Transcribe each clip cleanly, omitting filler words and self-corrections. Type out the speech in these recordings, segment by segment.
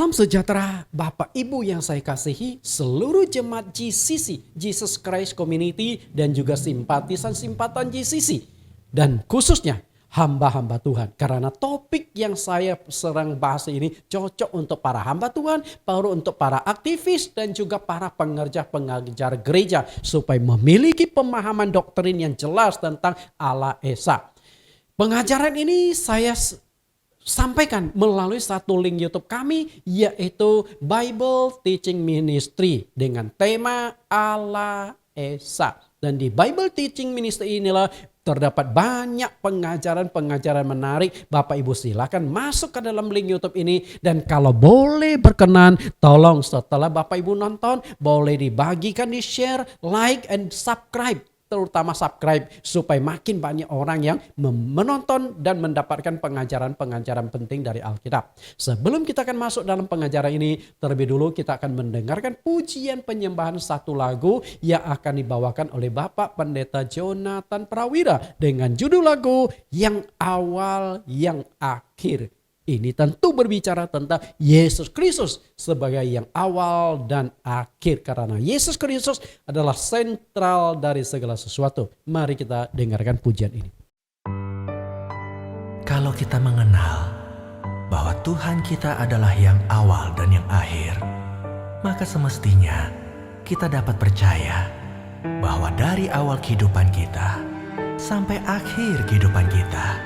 Salam sejahtera Bapak Ibu yang saya kasihi, seluruh jemaat GCC, Jesus Christ Community, dan juga simpatisan-simpatan GCC. Dan khususnya hamba-hamba Tuhan. Karena topik yang saya serang bahas ini cocok untuk para hamba Tuhan, untuk para aktivis, dan juga para pengajar gereja. Supaya memiliki pemahaman doktrin yang jelas tentang Allah Esa. Pengajaran ini saya sampaikan melalui satu link YouTube kami, yaitu Bible Teaching Ministry dengan tema Allah Esa. Dan di Bible Teaching Ministry inilah terdapat banyak pengajaran-pengajaran menarik. Bapak Ibu silakan masuk ke dalam link YouTube ini. Dan kalau boleh berkenan, tolong setelah Bapak Ibu nonton, boleh dibagikan, di-share, like, and subscribe. Terutama subscribe supaya makin banyak orang yang menonton dan mendapatkan pengajaran-pengajaran penting dari Alkitab. Sebelum kita akan masuk dalam pengajaran ini, terlebih dulu kita akan mendengarkan pujian penyembahan satu lagu yang akan dibawakan oleh Bapak Pendeta Jonathan Prawira dengan judul lagu Yang Awal Yang Akhir. Ini tentu berbicara tentang Yesus Kristus sebagai yang awal dan akhir. Karena Yesus Kristus adalah sentral dari segala sesuatu. Mari kita dengarkan pujian ini. Kalau kita mengenal bahwa Tuhan kita adalah yang awal dan yang akhir, maka semestinya kita dapat percaya bahwa dari awal kehidupan kita sampai akhir kehidupan kita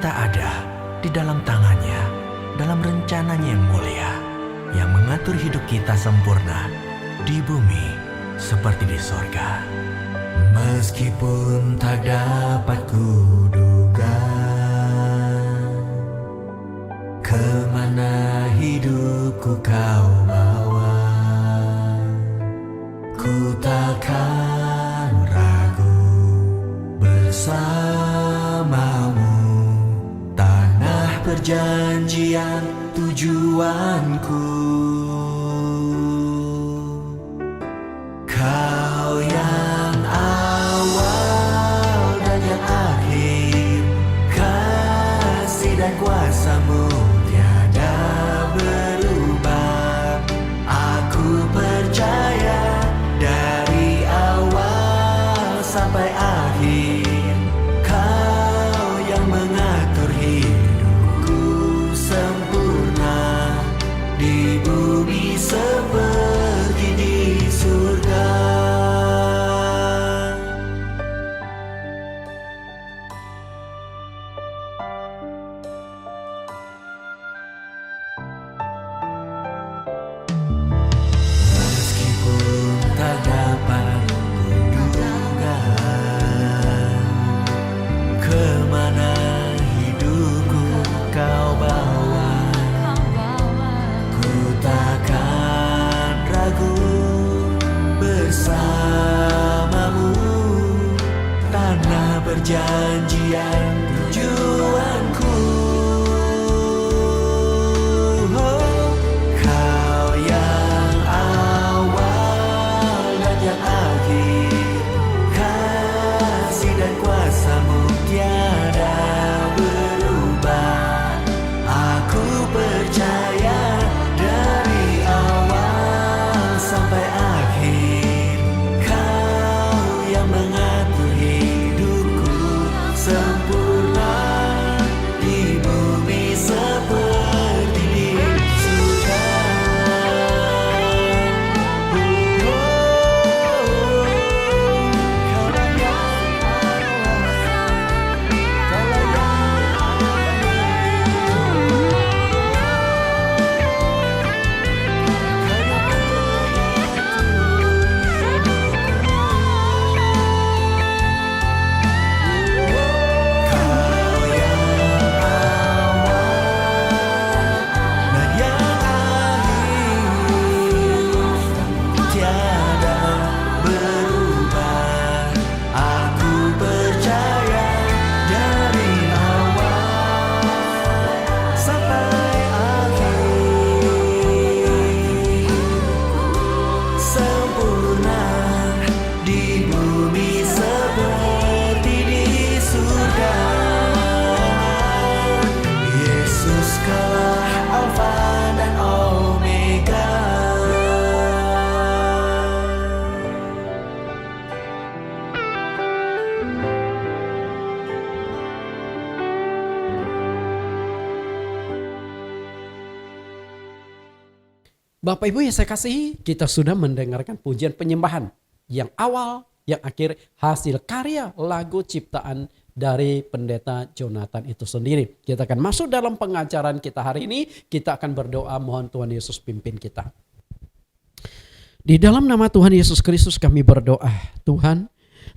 ada di dalam tangannya, dalam rencananya yang mulia, yang mengatur hidup kita sempurna di bumi seperti di sorga. Meskipun tak dapat kuduga kemana hidupku kau bawa, ku takkan ragu bersamamu. Perjanjian tujuanku, kau yang awal dan yang akhir, kasih dan kuasa-Mu tiada berubah. Aku percaya dari awal sampai akhir, Kau yang mengatur hidup sempurna di bumi seperti di surga. Meskipun tak dapat kuduga kemana hidupku kau bawa, takkan ragu bersamamu. Tanah perjanjian tujuanku, Kau yang awal dan yang akhir, kasih dan kuasa-Mu tiada berubah. Aku percaya sampai akhir, Kau yang mengatur hidupku sempurna Bapak Ibu yang saya kasihi, kita sudah mendengarkan pujian penyembahan. Yang awal, yang akhir, hasil karya lagu ciptaan dari pendeta Jonathan itu sendiri. Kita akan masuk dalam pengajaran kita hari ini. Kita akan berdoa mohon Tuhan Yesus pimpin kita. Di dalam nama Tuhan Yesus Kristus kami berdoa. Tuhan,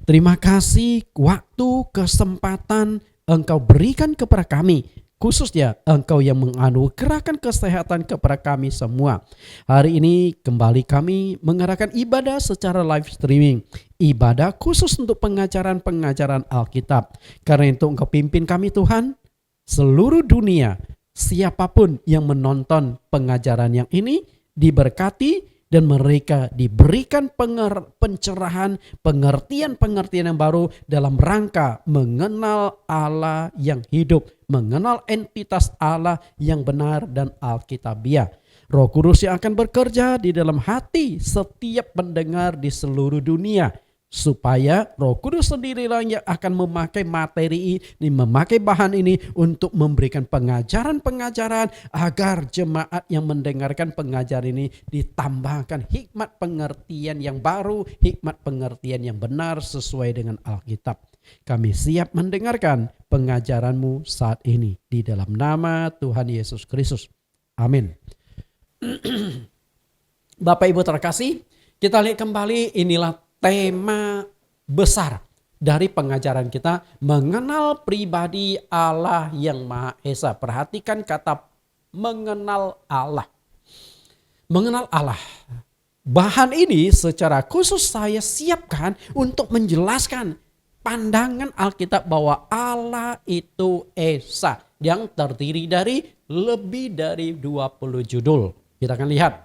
terima kasih waktu, kesempatan Engkau berikan kepada kami. Khususnya Engkau yang menganugerahkan kesehatan kepada kami semua. Hari ini kembali kami mengadakan ibadah secara live streaming. Ibadah khusus untuk pengajaran-pengajaran Alkitab. Karena itu Engkau pimpin kami Tuhan. Seluruh dunia, siapapun yang menonton pengajaran yang ini diberkati. Dan mereka diberikan pencerahan, pengertian-pengertian yang baru dalam rangka mengenal Allah yang hidup, mengenal entitas Allah yang benar dan alkitabiah. Roh Kudus yang akan bekerja di dalam hati setiap pendengar di seluruh dunia. Supaya Roh Kudus sendirilah yang akan memakai materi ini, memakai bahan ini untuk memberikan pengajaran-pengajaran agar jemaat yang mendengarkan pengajaran ini ditambahkan hikmat pengertian yang baru, hikmat pengertian yang benar sesuai dengan Alkitab. Kami siap mendengarkan pengajaran-Mu saat ini di dalam nama Tuhan Yesus Kristus. Amin. Bapak Ibu terkasih, kita lihat kembali inilah tema besar dari pengajaran kita, mengenal pribadi Allah yang Maha Esa. Perhatikan kata mengenal Allah. Mengenal Allah. Bahan ini secara khusus saya siapkan untuk menjelaskan pandangan Alkitab bahwa Allah itu Esa yang terdiri dari lebih dari 20 judul. Kita akan lihat.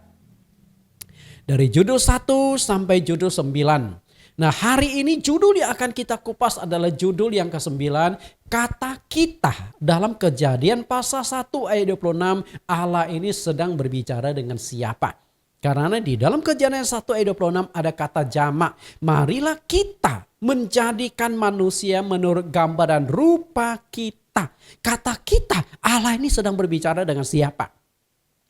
Dari judul 1 sampai judul 9. Nah hari ini judul yang akan kita kupas adalah judul yang ke-9. Kata kita dalam Kejadian pasal 1 ayat 26. Allah ini sedang berbicara dengan siapa? Karena di dalam Kejadian 1 ayat 26 ada kata jamak. Marilah kita menjadikan manusia menurut gambar dan rupa kita. Kata kita, Allah ini sedang berbicara dengan siapa?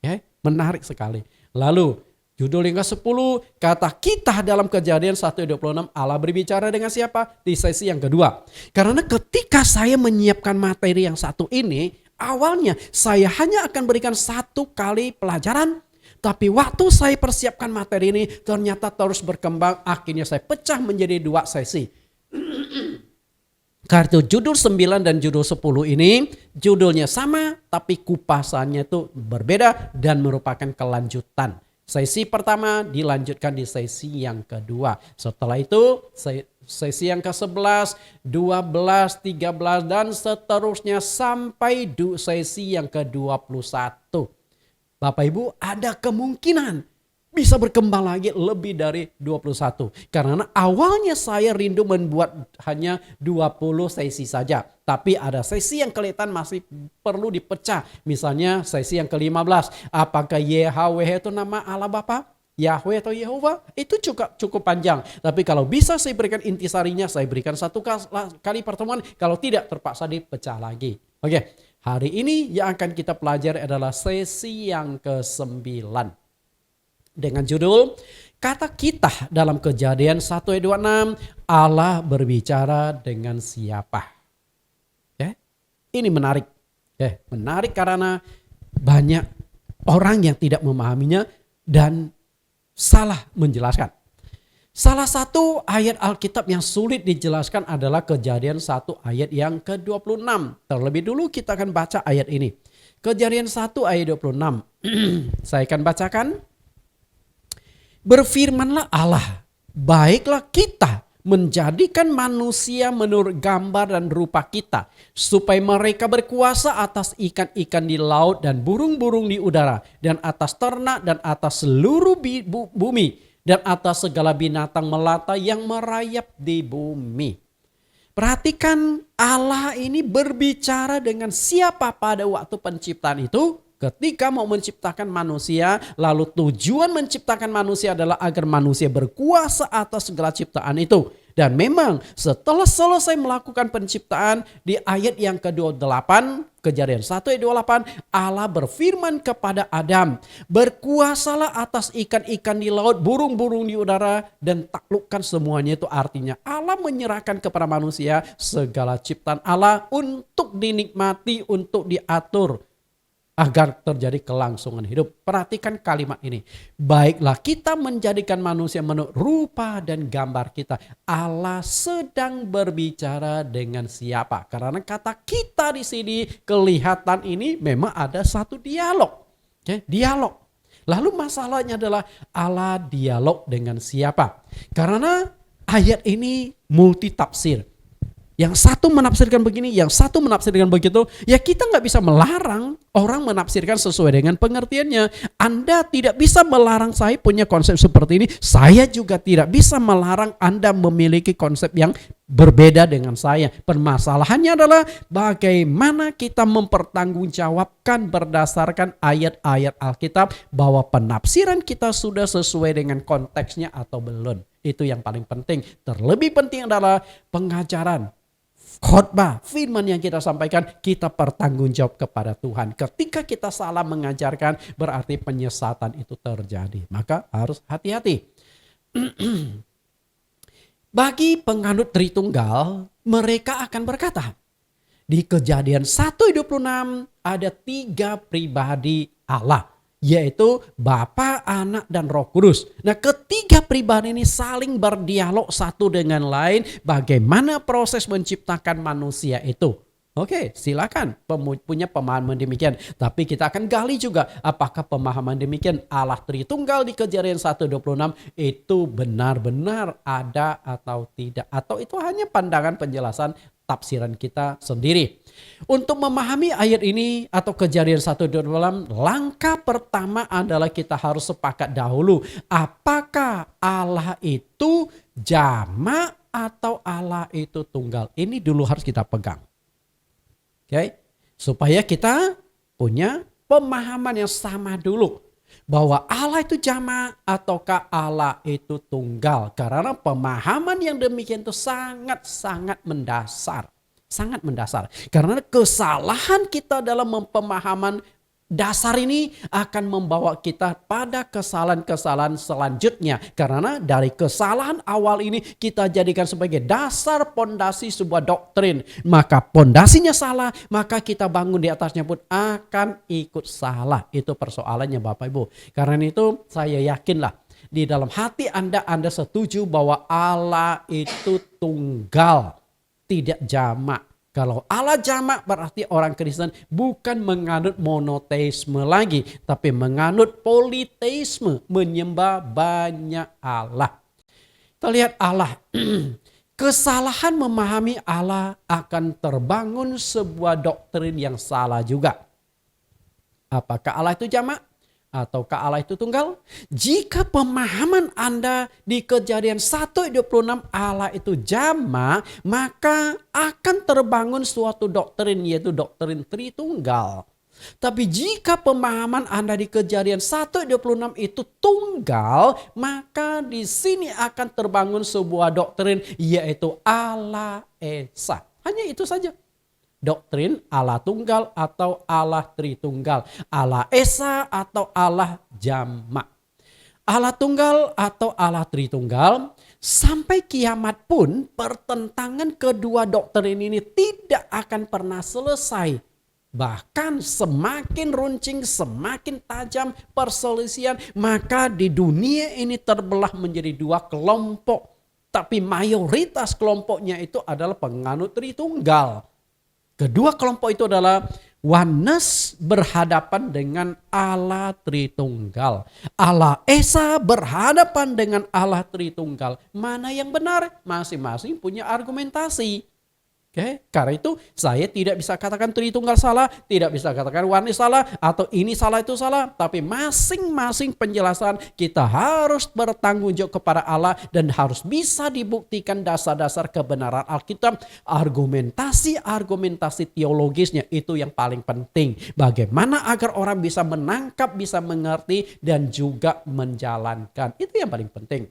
Ya, menarik sekali. Lalu judul yang ke-10, kata kita dalam Kejadian 1:26, Allah berbicara dengan siapa? Di sesi yang kedua. Karena ketika saya menyiapkan materi yang satu ini, awalnya saya hanya akan berikan satu kali pelajaran. Tapi waktu saya persiapkan materi ini ternyata terus berkembang, akhirnya saya pecah menjadi 2 sesi. Karena judul 9 dan judul 10 ini judulnya sama tapi kupasannya itu berbeda dan merupakan kelanjutan. Sesi pertama dilanjutkan di sesi yang kedua. Setelah itu sesi yang ke-11, 12, 13 dan seterusnya sampai sesi yang ke-21. Bapak Ibu ada kemungkinan bisa berkembang lagi lebih dari 21. Karena awalnya saya rindu membuat hanya 20 sesi saja. Tapi ada sesi yang kelihatan masih perlu dipecah. Misalnya sesi yang ke-15. Apakah YHWH itu nama Allah Bapa? Yahweh atau Yehova? Itu cukup panjang. Tapi kalau bisa saya berikan intisarinya, saya berikan satu kali pertemuan. Kalau tidak terpaksa dipecah lagi. Oke, hari ini yang akan kita pelajari adalah sesi yang ke-9. Dengan judul kata kita dalam Kejadian 1 ayat 26, Allah berbicara dengan siapa? Ya, ini menarik. Ya, menarik karena banyak orang yang tidak memahaminya dan salah menjelaskan. Salah satu ayat Alkitab yang sulit dijelaskan adalah Kejadian 1 ayat yang ke-26. Terlebih dulu kita akan baca ayat ini. Kejadian 1 ayat 26. Saya akan bacakan. Berfirmanlah Allah, baiklah kita menjadikan manusia menurut gambar dan rupa kita, supaya mereka berkuasa atas ikan-ikan di laut dan burung-burung di udara, dan atas ternak dan atas seluruh bumi, dan atas segala binatang melata yang merayap di bumi. Perhatikan Allah ini berbicara dengan siapa pada waktu penciptaan itu? Ketika mau menciptakan manusia, lalu tujuan menciptakan manusia adalah agar manusia berkuasa atas segala ciptaan itu. Dan memang setelah selesai melakukan penciptaan di ayat yang ke-28, Kejadian 1 ayat 28, Allah berfirman kepada Adam, berkuasalah atas ikan-ikan di laut, burung-burung di udara, dan taklukkan semuanya. Itu artinya Allah menyerahkan kepada manusia segala ciptaan Allah untuk dinikmati, untuk diatur, agar terjadi kelangsungan hidup. Perhatikan kalimat ini. Baiklah kita menjadikan manusia menurut rupa dan gambar kita. Allah sedang berbicara dengan siapa? Karena kata kita di sini kelihatan ini memang ada satu dialog. Oke, dialog. Lalu masalahnya adalah Allah dialog dengan siapa? Karena ayat ini multi tafsir. Yang satu menafsirkan begini, yang satu menafsirkan begitu. Ya kita nggak bisa melarang orang menafsirkan sesuai dengan pengertiannya. Anda tidak bisa melarang saya punya konsep seperti ini. Saya juga tidak bisa melarang Anda memiliki konsep yang berbeda dengan saya. Permasalahannya adalah bagaimana kita mempertanggungjawabkan berdasarkan ayat-ayat Alkitab bahwa penafsiran kita sudah sesuai dengan konteksnya atau belum. Itu yang paling penting. Terlebih penting adalah pengajaran, khotbah, firman yang kita sampaikan, kita bertanggungjawab kepada Tuhan. Ketika kita salah mengajarkan, berarti penyesatan itu terjadi. Maka harus hati-hati. Bagi penganut Tritunggal, mereka akan berkata, di Kejadian 1:26 ada 3 pribadi Allah, yaitu Bapa, Anak, dan Roh Kudus. Nah, ketiga pribadi ini saling berdialog satu dengan lain bagaimana proses menciptakan manusia itu. Oke, silakan punya pemahaman demikian. Tapi kita akan gali juga apakah pemahaman demikian Allah Tritunggal di Kejadian 1:26 itu benar-benar ada atau tidak. Atau itu hanya pandangan penjelasan tafsiran kita sendiri. Untuk memahami ayat ini atau Kejadian 1:26, langkah pertama adalah kita harus sepakat dahulu. Apakah Allah itu jamak atau Allah itu tunggal? Ini dulu harus kita pegang. Oke, supaya kita punya pemahaman yang sama dulu bahwa Allah itu jamak ataukah Allah itu tunggal. Karena pemahaman yang demikian itu sangat-sangat mendasar. Sangat mendasar. Karena kesalahan kita dalam pemahaman dasar ini akan membawa kita pada kesalahan-kesalahan selanjutnya. Karena dari kesalahan awal ini kita jadikan sebagai dasar pondasi sebuah doktrin. Maka pondasinya salah, maka kita bangun di atasnya pun akan ikut salah. Itu persoalannya Bapak Ibu. Karena itu saya yakinlah di dalam hati Anda setuju bahwa Allah itu tunggal, tidak jamak. Kalau Allah jamak berarti orang Kristen bukan menganut monoteisme lagi, tapi menganut politeisme, menyembah banyak Allah. Kita lihat Allah. Kesalahan memahami Allah akan terbangun sebuah doktrin yang salah juga. Apakah Allah itu jamak? Ataukah Allah itu tunggal? Jika pemahaman Anda di Kejadian 1:26 Allah itu jamak, maka akan terbangun suatu doktrin, yaitu doktrin Tritunggal. Tapi jika pemahaman Anda di Kejadian 1:26 itu tunggal, maka di sini akan terbangun sebuah doktrin, yaitu Allah Esa. Hanya itu saja. Doktrin Allah tunggal atau Allah Tritunggal, Allah Esa atau Allah jamak. Allah tunggal atau Allah Tritunggal, sampai kiamat pun pertentangan kedua doktrin ini tidak akan pernah selesai. Bahkan semakin runcing, semakin tajam perselisihan, maka di dunia ini terbelah menjadi 2 kelompok. Tapi mayoritas kelompoknya itu adalah penganut Tritunggal. Kedua kelompok itu adalah Oneness berhadapan dengan Allah Tritunggal. Allah Esa berhadapan dengan Allah Tritunggal. Mana yang benar? Masing-masing punya argumentasi. Oke, karena itu saya tidak bisa katakan Tritunggal salah, tidak bisa katakan Oneness salah, atau ini salah itu salah. Tapi masing-masing penjelasan kita harus bertanggung jawab kepada Allah dan harus bisa dibuktikan dasar-dasar kebenaran Alkitab. Argumentasi teologisnya itu yang paling penting. Bagaimana agar orang bisa menangkap, bisa mengerti dan juga menjalankan. Itu yang paling penting.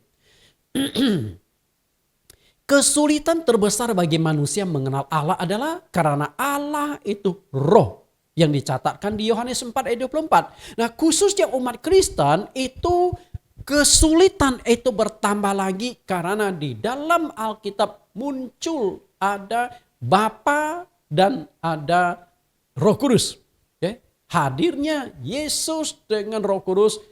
Kesulitan terbesar bagi manusia mengenal Allah adalah karena Allah itu roh yang dicatatkan di Yohanes 4 ayat 24. Nah, khususnya umat Kristen itu kesulitan itu bertambah lagi karena di dalam Alkitab muncul ada Bapa dan ada Roh Kudus. Oke? Hadirnya Yesus dengan Roh Kudus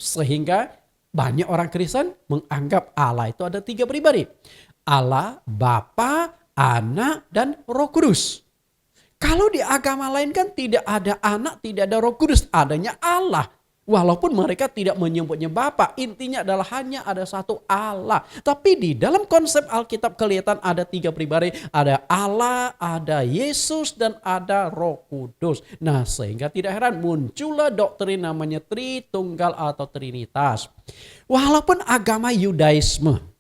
sehingga banyak orang Kristen menganggap Allah itu ada 3 pribadi. Allah, Bapa, Anak, dan Roh Kudus. Kalau di agama lain kan tidak ada Anak, tidak ada Roh Kudus, adanya Allah. Walaupun mereka tidak menyebutnya Bapa, intinya adalah hanya ada satu Allah. Tapi di dalam konsep Alkitab kelihatan ada 3 pribadi. Ada Allah, ada Yesus, dan ada Roh Kudus. Nah, sehingga tidak heran muncullah doktrin namanya Tritunggal atau Trinitas. Walaupun agama Yudaisme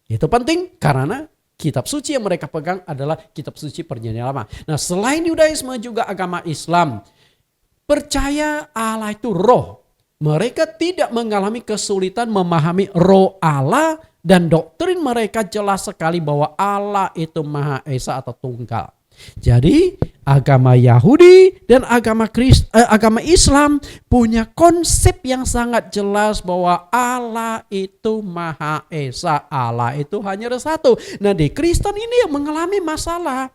itu penting karena kitab suci yang mereka pegang adalah kitab suci Perjanjian Lama. Nah, selain Yudaisme juga agama Islam percaya Allah itu roh. Mereka tidak mengalami kesulitan memahami roh Allah dan doktrin mereka jelas sekali bahwa Allah itu Maha Esa atau Tunggal. Jadi agama Yahudi dan agama Islam punya konsep yang sangat jelas bahwa Allah itu Maha Esa. Allah itu hanya ada satu. Nah, di Kristen ini yang mengalami masalah.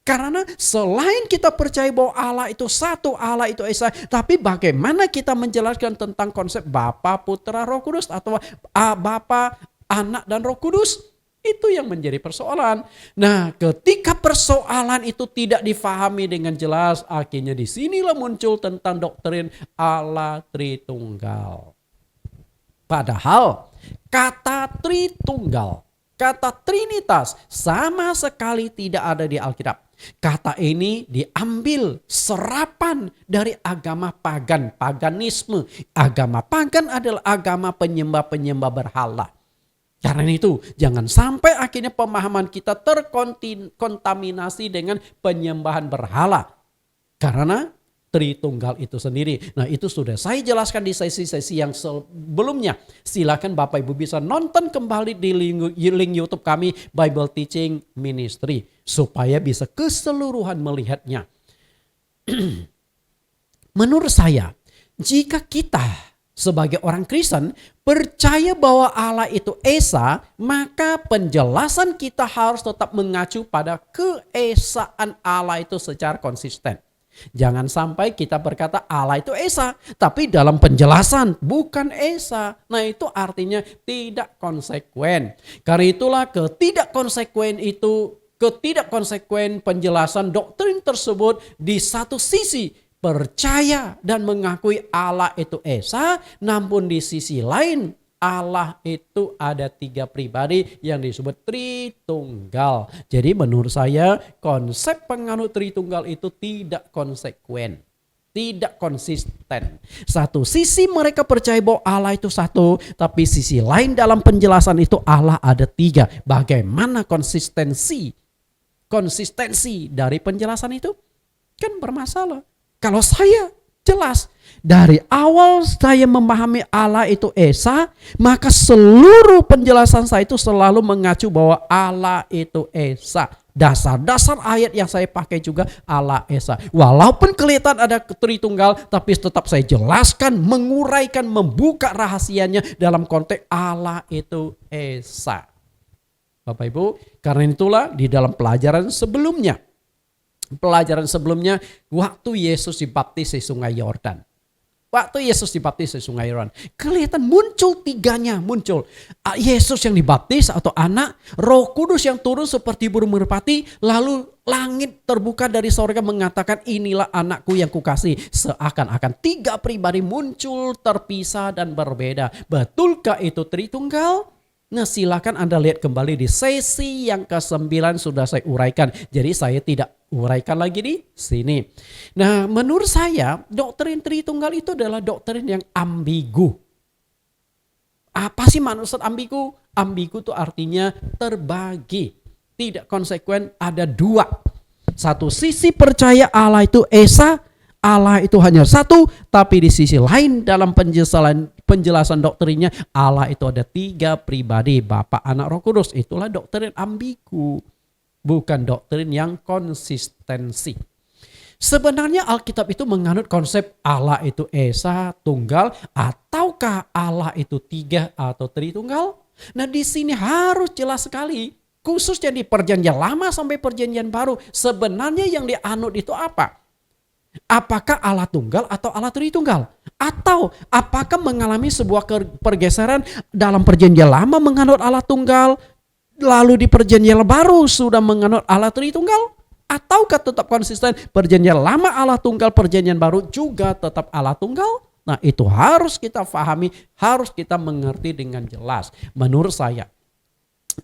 Karena selain kita percaya bahwa Allah itu satu, Allah itu Esa, tapi bagaimana kita menjelaskan tentang konsep Bapa, Putra, Roh Kudus atau Bapa, Anak, dan Roh Kudus? Itu yang menjadi persoalan. Nah, ketika persoalan itu tidak difahami dengan jelas, akhirnya disinilah muncul tentang doktrin Allah Tritunggal. Padahal kata Tritunggal, kata Trinitas sama sekali tidak ada di Alkitab. Kata ini diambil serapan dari agama pagan, paganisme. Agama pagan adalah agama penyembah-penyembah berhala. Karena itu jangan sampai akhirnya pemahaman kita terkontaminasi dengan penyembahan berhala. Karena Tritunggal itu sendiri. Nah, itu sudah saya jelaskan di sesi-sesi yang sebelumnya. Silakan Bapak Ibu bisa nonton kembali di link YouTube kami Bible Teaching Ministry supaya bisa keseluruhan melihatnya. Menurut saya, jika kita sebagai orang Kristen percaya bahwa Allah itu Esa, maka penjelasan kita harus tetap mengacu pada keesaan Allah itu secara konsisten. Jangan sampai kita berkata Allah itu Esa, tapi dalam penjelasan bukan Esa. Nah, itu artinya tidak konsekuen. Karena itulah ketidakkonsekuen penjelasan doktrin tersebut di satu sisi percaya dan mengakui Allah itu Esa, namun di sisi lain Allah itu ada 3 pribadi yang disebut Tritunggal. Jadi menurut saya konsep penganut Tritunggal itu tidak konsekuen, tidak konsisten. Satu sisi mereka percaya bahwa Allah itu satu, tapi sisi lain dalam penjelasan itu Allah ada 3. Bagaimana konsistensi dari penjelasan itu? Kan bermasalah. Kalau saya jelas dari awal saya memahami Allah itu Esa, maka seluruh penjelasan saya itu selalu mengacu bahwa Allah itu Esa. Dasar-dasar ayat yang saya pakai juga Allah Esa. Walaupun kelihatan ada Tritunggal, tapi tetap saya jelaskan, menguraikan, membuka rahasianya dalam konteks Allah itu Esa. Bapak Ibu, karena itulah di dalam pelajaran sebelumnya waktu Yesus dibaptis di Sungai Yordan. Kelihatan muncul 3-nya muncul. Yesus yang dibaptis atau anak, Roh Kudus yang turun seperti burung merpati, lalu langit terbuka dari sorga mengatakan inilah anakku yang kukasih. Seakan-akan 3 pribadi muncul terpisah dan berbeda. Betulkah itu Tritunggal? Nah, silakan Anda lihat kembali di sesi yang ke-9 sudah saya uraikan. Jadi saya tidak uraikan lagi di sini. Nah, menurut saya doktrin Tritunggal itu adalah doktrin yang ambigu. Apa sih maksud ambigu? Ambigu itu artinya terbagi. Tidak konsekuen, ada 2. Satu sisi percaya Allah itu Esa, Allah itu hanya satu, tapi di sisi lain dalam penjelasan doktrinnya Allah itu ada 3 pribadi, Bapa, Anak, Roh Kudus. Itulah doktrin ambigu, bukan doktrin yang konsistensi. Sebenarnya Alkitab itu menganut konsep Allah itu Esa, tunggal, ataukah Allah itu 3 atau Tritunggal? Nah, di sini harus jelas sekali, khususnya di Perjanjian Lama sampai Perjanjian Baru, sebenarnya yang dianut itu apa? Apakah Allah tunggal atau Allah Tritunggal? Atau apakah mengalami sebuah pergeseran dalam Perjanjian Lama menganut Allah tunggal, lalu di Perjanjian Baru sudah menganut Allah Tritunggal? Ataukah tetap konsisten Perjanjian Lama Allah tunggal, Perjanjian Baru juga tetap Allah tunggal? Nah, itu harus kita pahami, harus kita mengerti dengan jelas. Menurut saya,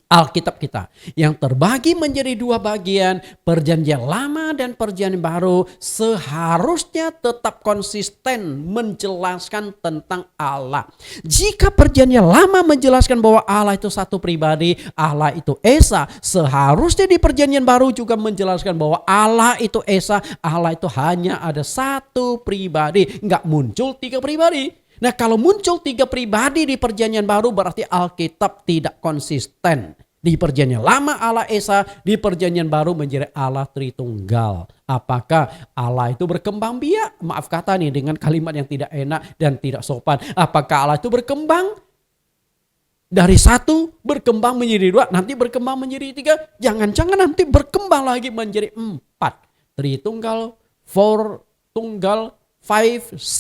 Alkitab kita yang terbagi menjadi 2 bagian, Perjanjian Lama dan Perjanjian Baru, seharusnya tetap konsisten menjelaskan tentang Allah. Jika Perjanjian Lama menjelaskan bahwa Allah itu satu pribadi, Allah itu Esa, seharusnya di Perjanjian Baru juga menjelaskan bahwa Allah itu Esa, Allah itu hanya ada satu pribadi, nggak muncul 3 pribadi. Nah, kalau muncul 3 pribadi di Perjanjian Baru berarti Alkitab tidak konsisten. Di Perjanjian Lama Allah Esa, di Perjanjian Baru menjadi Allah Tritunggal. Apakah Allah itu berkembang biak? Maaf kata nih dengan kalimat yang tidak enak dan tidak sopan. Apakah Allah itu berkembang dari 1 berkembang menjadi 2, nanti berkembang menjadi 3? Jangan-jangan nanti berkembang lagi menjadi 4. Tritunggal, 4 tunggal, 5, 6,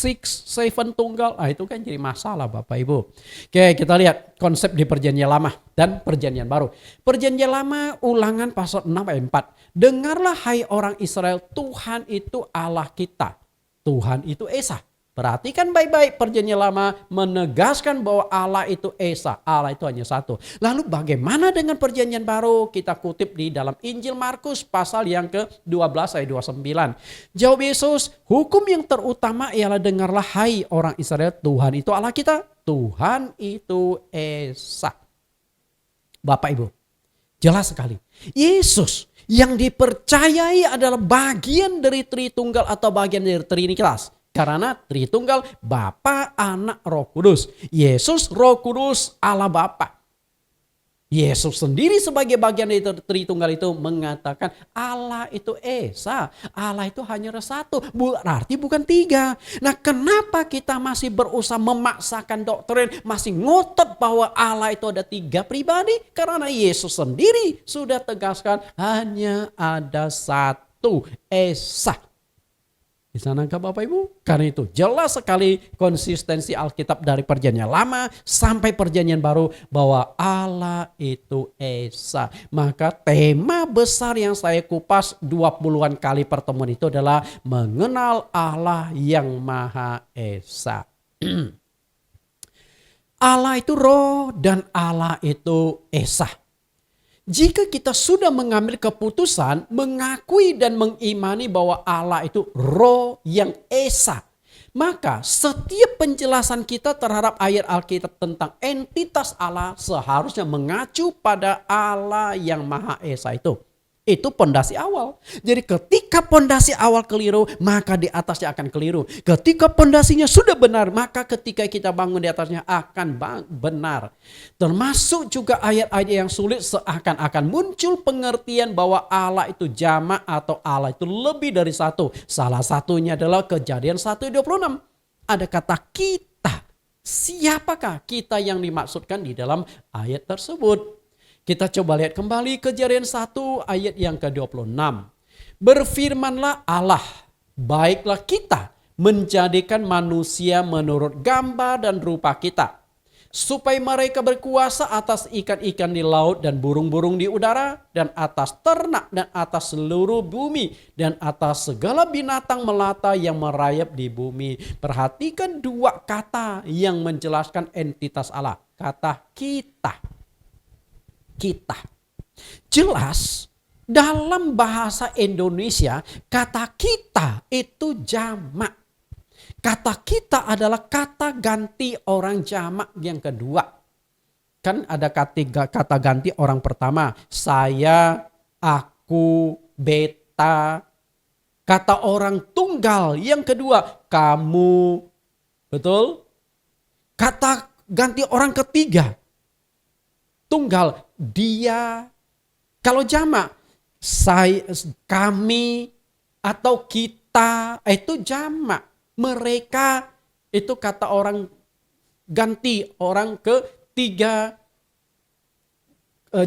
7 tunggal. Itu kan jadi masalah Bapak Ibu. Oke, kita lihat konsep di Perjanjian Lama dan Perjanjian Baru. Perjanjian Lama Ulangan pasal 6 ayat 4. Dengarlah hai orang Israel, Tuhan itu Allah kita. Tuhan itu Esa. Perhatikan baik-baik, Perjanjian Lama menegaskan bahwa Allah itu Esa, Allah itu hanya satu. Lalu bagaimana dengan Perjanjian Baru? Kita kutip di dalam Injil Markus pasal yang ke-12 ayat 29. Jawab Yesus, hukum yang terutama ialah dengarlah hai orang Israel, Tuhan itu Allah kita, Tuhan itu Esa. Bapak Ibu, jelas sekali. Yesus yang dipercayai adalah bagian dari Tritunggal atau bagian dari Trinitas. Karena Tritunggal, Bapa, Anak, Roh Kudus. Yesus, Roh Kudus, Allah Bapa. Yesus sendiri sebagai bagian dari Tritunggal itu mengatakan Allah itu Esa. Allah itu hanya satu, berarti bukan 3. Nah, kenapa kita masih berusaha memaksakan doktrin, masih ngotot bahwa Allah itu ada 3 pribadi? Karena Yesus sendiri sudah tegaskan hanya ada satu, Esa. Di sana enggak Bapak Ibu? Karena itu jelas sekali konsistensi Alkitab dari Perjanjian Lama sampai Perjanjian Baru bahwa Allah itu Esa. Maka tema besar yang saya kupas 20-an kali pertemuan itu adalah mengenal Allah yang Maha Esa. Allah itu Roh dan Allah itu Esa. Jika kita sudah mengambil keputusan, mengakui dan mengimani bahwa Allah itu Roh yang Esa, maka setiap penjelasan kita terhadap ayat Alkitab tentang entitas Allah seharusnya mengacu pada Allah yang Maha Esa itu. Itu pondasi awal. Jadi ketika pondasi awal keliru, maka di atasnya akan keliru. Ketika pondasinya sudah benar, maka ketika kita bangun di atasnya akan benar. Termasuk juga ayat-ayat yang sulit seakan-akan muncul pengertian bahwa Allah itu jamak atau Allah itu lebih dari satu. Salah satunya adalah Kejadian 1:26. Ada kata kita. Siapakah kita yang dimaksudkan di dalam ayat tersebut? Kita coba lihat kembali Kejadian 1 ayat yang ke-26. Berfirmanlah Allah, baiklah kita menjadikan manusia menurut gambar dan rupa kita, supaya mereka berkuasa atas ikan-ikan di laut dan burung-burung di udara, dan atas ternak dan atas seluruh bumi, dan atas segala binatang melata yang merayap di bumi. Perhatikan 2 kata yang menjelaskan entitas Allah. Kata kita. Kita. Jelas dalam bahasa Indonesia kata kita itu jamak. Kata kita adalah kata ganti orang jamak yang kedua. Kan ada kata ganti orang pertama. Saya, aku, beta, Kata orang tunggal yang kedua, kamu. Betul? Kata ganti orang ketiga, tunggal, dia. Kalau jamak, saya, kami, atau kita, itu jamak. Mereka, itu kata orang ganti orang ketiga,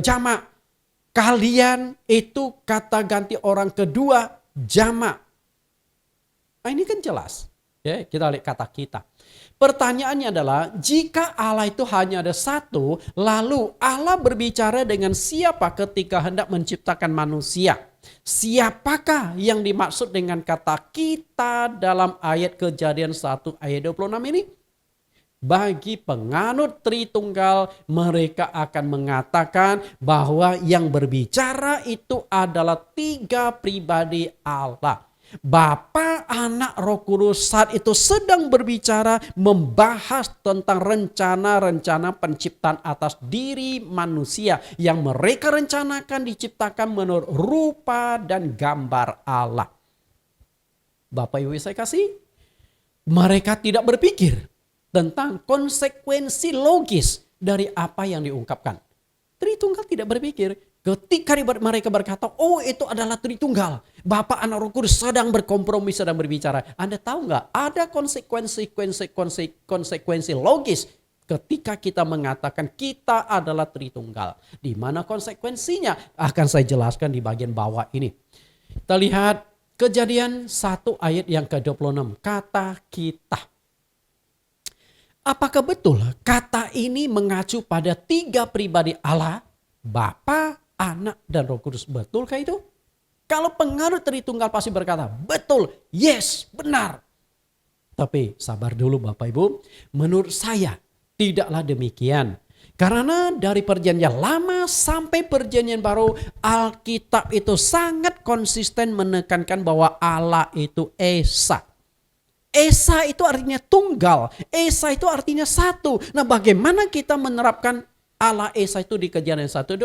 jamak. Kalian itu kata ganti orang kedua, jamak. Nah ini kan jelas. Ya, kita lihat kata kita. Pertanyaannya adalah, jika Allah itu hanya ada satu, lalu Allah berbicara dengan siapa ketika hendak menciptakan manusia? Siapakah yang dimaksud dengan kata kita dalam ayat Kejadian 1 ayat 26 ini? Bagi penganut Tritunggal, mereka akan mengatakan bahwa yang berbicara itu adalah tiga pribadi Allah. Bapa, Anak, Roh Kudus saat itu sedang berbicara membahas tentang rencana-rencana penciptaan atas diri manusia yang mereka rencanakan diciptakan menurut rupa dan gambar Allah. Bapak Ibu saya kasih, mereka tidak berpikir tentang konsekuensi logis dari apa yang diungkapkan. Tritunggal tidak berpikir. Ketika mereka berkata, oh itu adalah Tritunggal. Bapa, Anak, Roh Kudus sedang berkompromi, sedang berbicara. Anda tahu nggak? Ada konsekuensi logis ketika kita mengatakan kita adalah Tritunggal. Di mana konsekuensinya? Akan saya jelaskan di bagian bawah ini. Kita lihat Kejadian 1 ayat yang ke-26. Kata kita. Apakah betul kata ini mengacu pada tiga pribadi Allah? Bapa, Anak, dan Roh Kudus. Betulkah itu? Kalau penganut Tritunggal pasti berkata, betul, yes, benar. Tapi sabar dulu Bapak Ibu, menurut saya tidaklah demikian. Karena dari perjanjian lama sampai perjanjian baru, Alkitab itu sangat konsisten menekankan bahwa Allah itu Esa. Esa itu artinya tunggal, Esa itu artinya satu. Nah bagaimana kita menerapkan Allah Esa itu di Kejadian 1:26?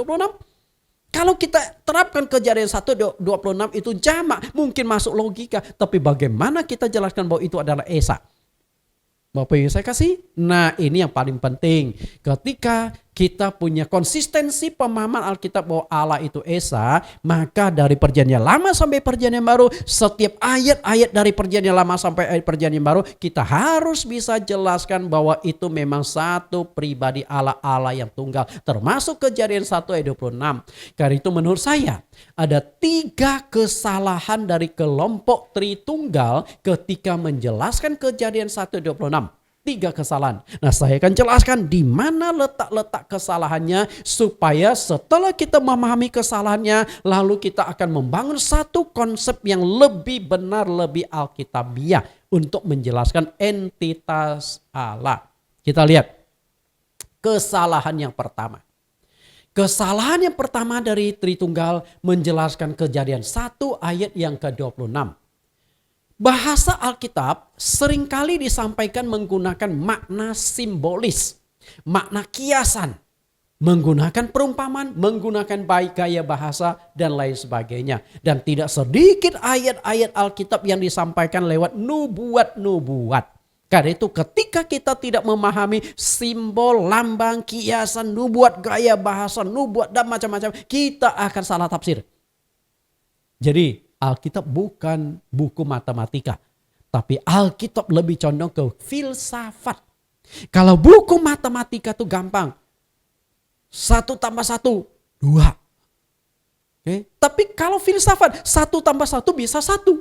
Kalau kita terapkan Kejadian 1:26 itu jamak, mungkin masuk logika. Tapi bagaimana kita jelaskan bahwa itu adalah Esa? Bapak Ibu saya kasih, nah ini yang paling penting. Ketika kita punya konsistensi pemahaman Alkitab bahwa Allah itu Esa, maka dari perjanjian lama sampai perjanjian baru, setiap ayat-ayat dari perjanjian lama sampai ayat perjanjian baru, kita harus bisa jelaskan bahwa itu memang satu pribadi Allah yang tunggal. Termasuk Kejadian 1 ayat 26. Karena itu menurut saya, ada tiga kesalahan dari kelompok Tritunggal ketika menjelaskan Kejadian 1:26. Tiga kesalahan. Nah saya akan jelaskan di mana letak-letak kesalahannya supaya setelah kita memahami kesalahannya lalu kita akan membangun satu konsep yang lebih benar, lebih alkitabiah untuk menjelaskan entitas Allah. Kita lihat kesalahan yang pertama. Kesalahan yang pertama dari Tritunggal menjelaskan Kejadian 1 ayat yang ke-26. Bahasa Alkitab seringkali disampaikan menggunakan makna simbolis, makna kiasan, menggunakan perumpamaan, menggunakan baik gaya bahasa dan lain sebagainya. Dan tidak sedikit ayat-ayat Alkitab yang disampaikan lewat nubuat-nubuat. Karena itu ketika kita tidak memahami simbol, lambang, kiasan, nubuat, gaya bahasa, nubuat dan macam-macam, kita akan salah tafsir. Jadi Alkitab bukan buku matematika, tapi Alkitab lebih condong ke filsafat. Kalau buku matematika itu gampang, 1 + 1 2. Oke. Tapi kalau filsafat 1 + 1 bisa 1.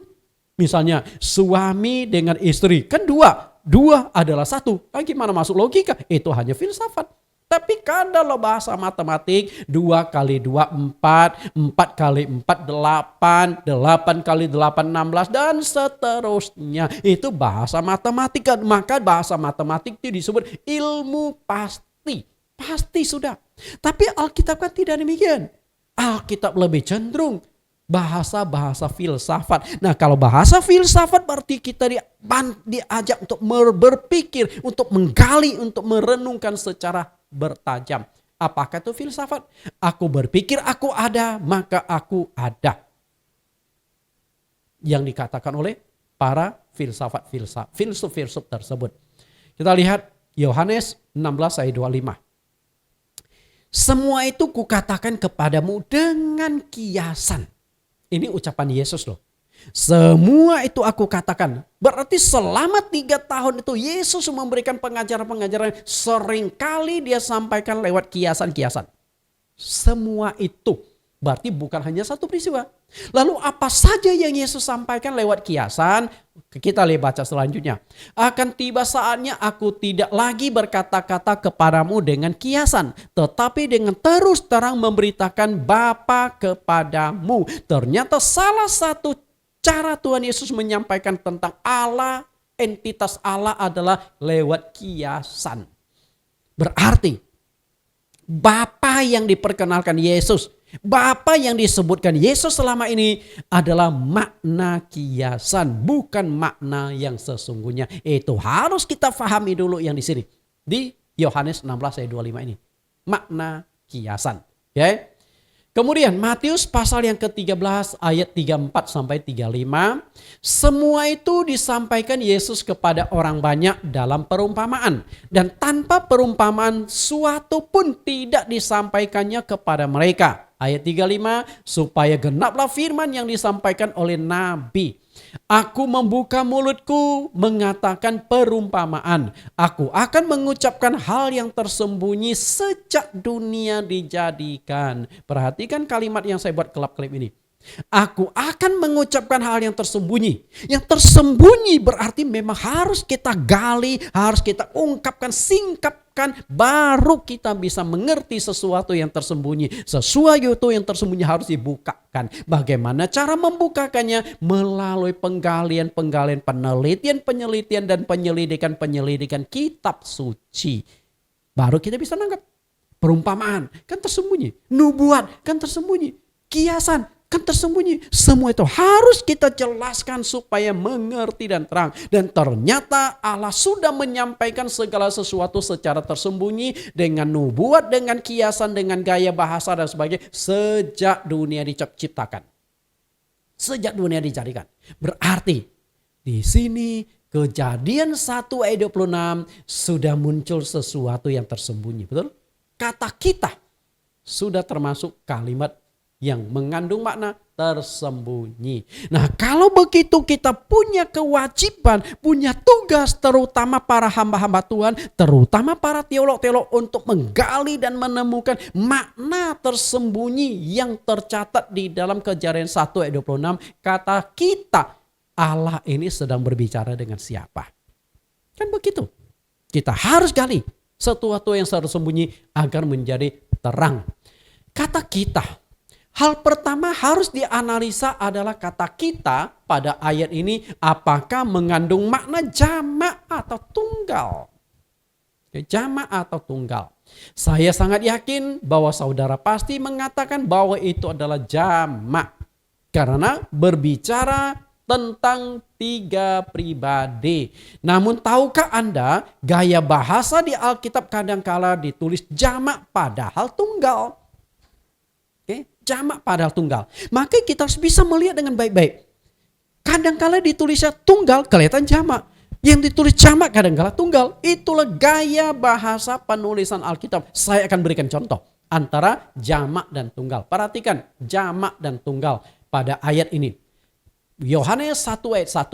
Misalnya suami dengan istri kan 2, 2 adalah 1. Gimana masuk logika? Itu hanya filsafat. Tapi kalau bahasa matematik 2 × 2 4, 4 × 4 8, 8 × 8 16 dan seterusnya. Itu bahasa matematika. Maka bahasa matematik itu disebut ilmu pasti. Pasti sudah. Tapi Alkitab kan tidak demikian. Alkitab lebih cenderung bahasa-bahasa filsafat. Nah kalau bahasa filsafat berarti kita diajak untuk berpikir, untuk menggali, untuk merenungkan secara bertajam. Apakah itu filsafat? Aku berpikir aku ada, maka aku ada. yang dikatakan oleh para filsuf tersebut. Kita lihat Yohanes 16 ayat 25. Semua itu kukatakan kepadamu dengan kiasan. Ini ucapan Yesus loh. Semua itu aku katakan. Berarti selama 3 tahun itu Yesus memberikan pengajaran-pengajaran. Seringkali dia sampaikan lewat kiasan-kiasan. Semua itu. Berarti bukan hanya satu peristiwa. Lalu apa saja yang Yesus sampaikan lewat kiasan? Kita lihat baca selanjutnya. Akan tiba saatnya aku tidak lagi berkata-kata kepadamu dengan kiasan. Tetapi dengan terus terang memberitakan Bapa kepadamu. Ternyata salah satu cara Tuhan Yesus menyampaikan tentang Allah, entitas Allah adalah lewat kiasan. Berarti Bapa yang diperkenalkan Yesus, Bapa yang disebutkan Yesus selama ini adalah makna kiasan, bukan makna yang sesungguhnya. Itu harus kita pahami dulu yang di sini. Di Yohanes 16 ayat 25 ini. Makna kiasan. Okay? Kemudian Matius pasal yang ke-13 ayat 34 sampai 35. Semua itu disampaikan Yesus kepada orang banyak dalam perumpamaan. Dan tanpa perumpamaan suatu pun tidak disampaikannya kepada mereka. Ayat 35, supaya genaplah firman yang disampaikan oleh Nabi. Aku membuka mulutku mengatakan perumpamaan. Aku akan mengucapkan hal yang tersembunyi sejak dunia dijadikan. Perhatikan kalimat yang saya buat kelap-kelip ini. Aku akan mengucapkan hal yang tersembunyi. Yang tersembunyi berarti memang harus kita gali, harus kita ungkapkan, singkapkan, baru kita bisa mengerti sesuatu yang tersembunyi. Sesuatu yang tersembunyi harus dibukakan. Bagaimana cara membukakannya? Melalui penggalian, penelitian dan penyelidikan kitab suci. Baru kita bisa nangkap. Perumpamaan kan tersembunyi, nubuat kan tersembunyi, kiasan kan tersembunyi. Semua itu harus kita jelaskan supaya mengerti dan terang. Dan ternyata Allah sudah menyampaikan segala sesuatu secara tersembunyi dengan nubuat, dengan kiasan, dengan gaya bahasa dan sebagainya sejak dunia diciptakan. Sejak dunia dicarikan. Berarti di sini Kejadian 1 ayat 26 sudah muncul sesuatu yang tersembunyi. Betul? Kata kita sudah termasuk kalimat yang mengandung makna tersembunyi. Nah, kalau begitu kita punya kewajiban, punya tugas, terutama para hamba-hamba Tuhan, terutama para teolog-teolog untuk menggali dan menemukan makna tersembunyi yang tercatat di dalam Kejadian 1 ayat 26. Kata kita, Allah ini sedang berbicara dengan siapa? Kan begitu. Kita harus gali sesuatu yang tersembunyi agar menjadi terang. Kata kita. Hal pertama harus dianalisa adalah kata kita pada ayat ini apakah mengandung makna jamak atau tunggal. Jamak atau tunggal. Saya sangat yakin bahwa saudara pasti mengatakan bahwa itu adalah jamak. Karena berbicara tentang 3 pribadi. Namun tahukah Anda gaya bahasa di Alkitab kadangkala ditulis jamak padahal tunggal. Jamak padahal tunggal. Maka kita harus bisa melihat dengan baik-baik. Kadangkala ditulisnya tunggal kelihatan jamak. Yang ditulis jamak kadangkala tunggal. Itulah gaya bahasa penulisan Alkitab. Saya akan berikan contoh antara jamak dan tunggal. Perhatikan jamak dan tunggal pada ayat ini. Yohanes 1 ayat 1.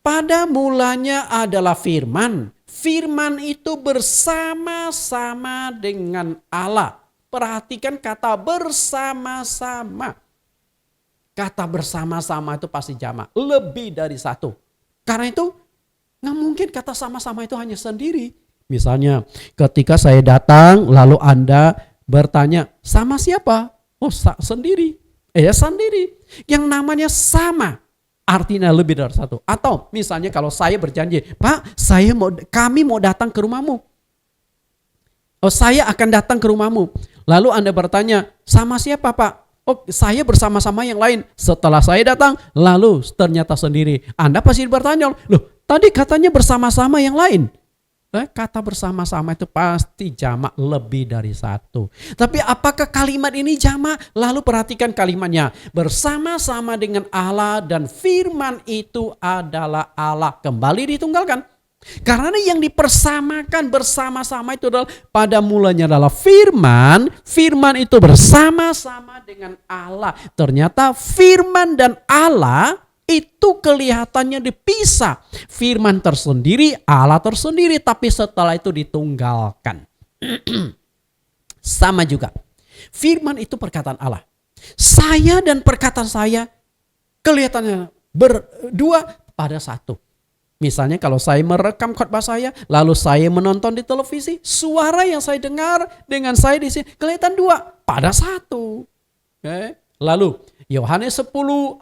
Pada mulanya adalah firman. Firman itu bersama-sama dengan Allah. Perhatikan kata bersama-sama. Kata bersama-sama itu pasti jamak. Lebih dari satu. Karena itu nggak mungkin kata sama-sama itu hanya sendiri. Misalnya ketika saya datang lalu Anda bertanya sama siapa? Oh sendiri. Sendiri. Yang namanya sama. Artinya lebih dari satu. Atau misalnya kalau saya berjanji, Pak kami mau datang ke rumahmu. Oh saya akan datang ke rumahmu. Lalu Anda bertanya, sama siapa Pak? Oh saya bersama-sama yang lain. Setelah saya datang, lalu ternyata sendiri. Anda pasti bertanya, loh tadi katanya bersama-sama yang lain. Kata bersama-sama itu pasti jamak lebih dari satu. Tapi apakah kalimat ini jamak? Lalu perhatikan kalimatnya. Bersama-sama dengan Allah dan firman itu adalah Allah. Kembali ditunggalkan. Karena yang dipersamakan bersama-sama itu adalah pada mulanya adalah firman. Firman itu bersama-sama dengan Allah. Ternyata firman dan Allah itu kelihatannya dipisah. Firman tersendiri, Allah tersendiri, tapi setelah itu ditunggalkan. Sama juga. Firman itu perkataan Allah. Saya dan perkataan saya kelihatannya berdua pada satu. Misalnya kalau saya merekam khotbah saya, lalu saya menonton di televisi, suara yang saya dengar dengan saya di sini kelihatan dua pada satu. Okay. Lalu Yohanes 10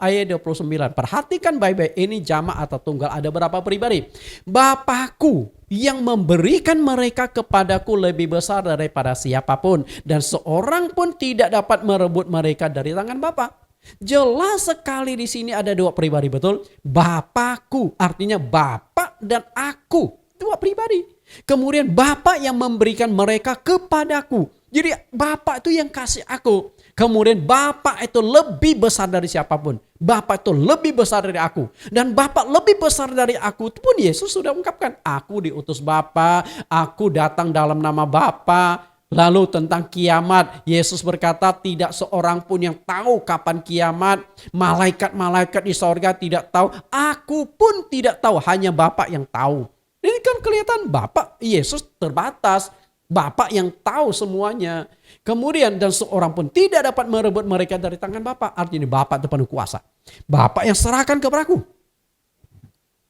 ayat 29. Perhatikan baik-baik, ini jamak atau tunggal, ada berapa pribadi? Bapakku yang memberikan mereka kepadaku lebih besar daripada siapapun, dan seorang pun tidak dapat merebut mereka dari tangan Bapa. Jelas sekali di sini ada dua pribadi, betul? Bapakku artinya Bapak dan aku, dua pribadi. Kemudian Bapak yang memberikan mereka kepadaku. Jadi Bapak itu yang kasih aku. Kemudian Bapak itu lebih besar dari siapapun. Bapak itu lebih besar dari aku. Dan Bapak lebih besar dari aku itu pun Yesus sudah ungkapkan. Aku diutus Bapa, aku datang dalam nama Bapa. Lalu tentang kiamat, Yesus berkata tidak seorang pun yang tahu kapan kiamat. Malaikat-malaikat di sorga tidak tahu. Aku pun tidak tahu, hanya Bapa yang tahu. Ini kan kelihatan Bapak Yesus terbatas. Bapak yang tahu semuanya. Kemudian dan seorang pun tidak dapat merebut mereka dari tangan Bapak. Artinya Bapak itu penuh kuasa. Bapak yang serahkan kepadaku.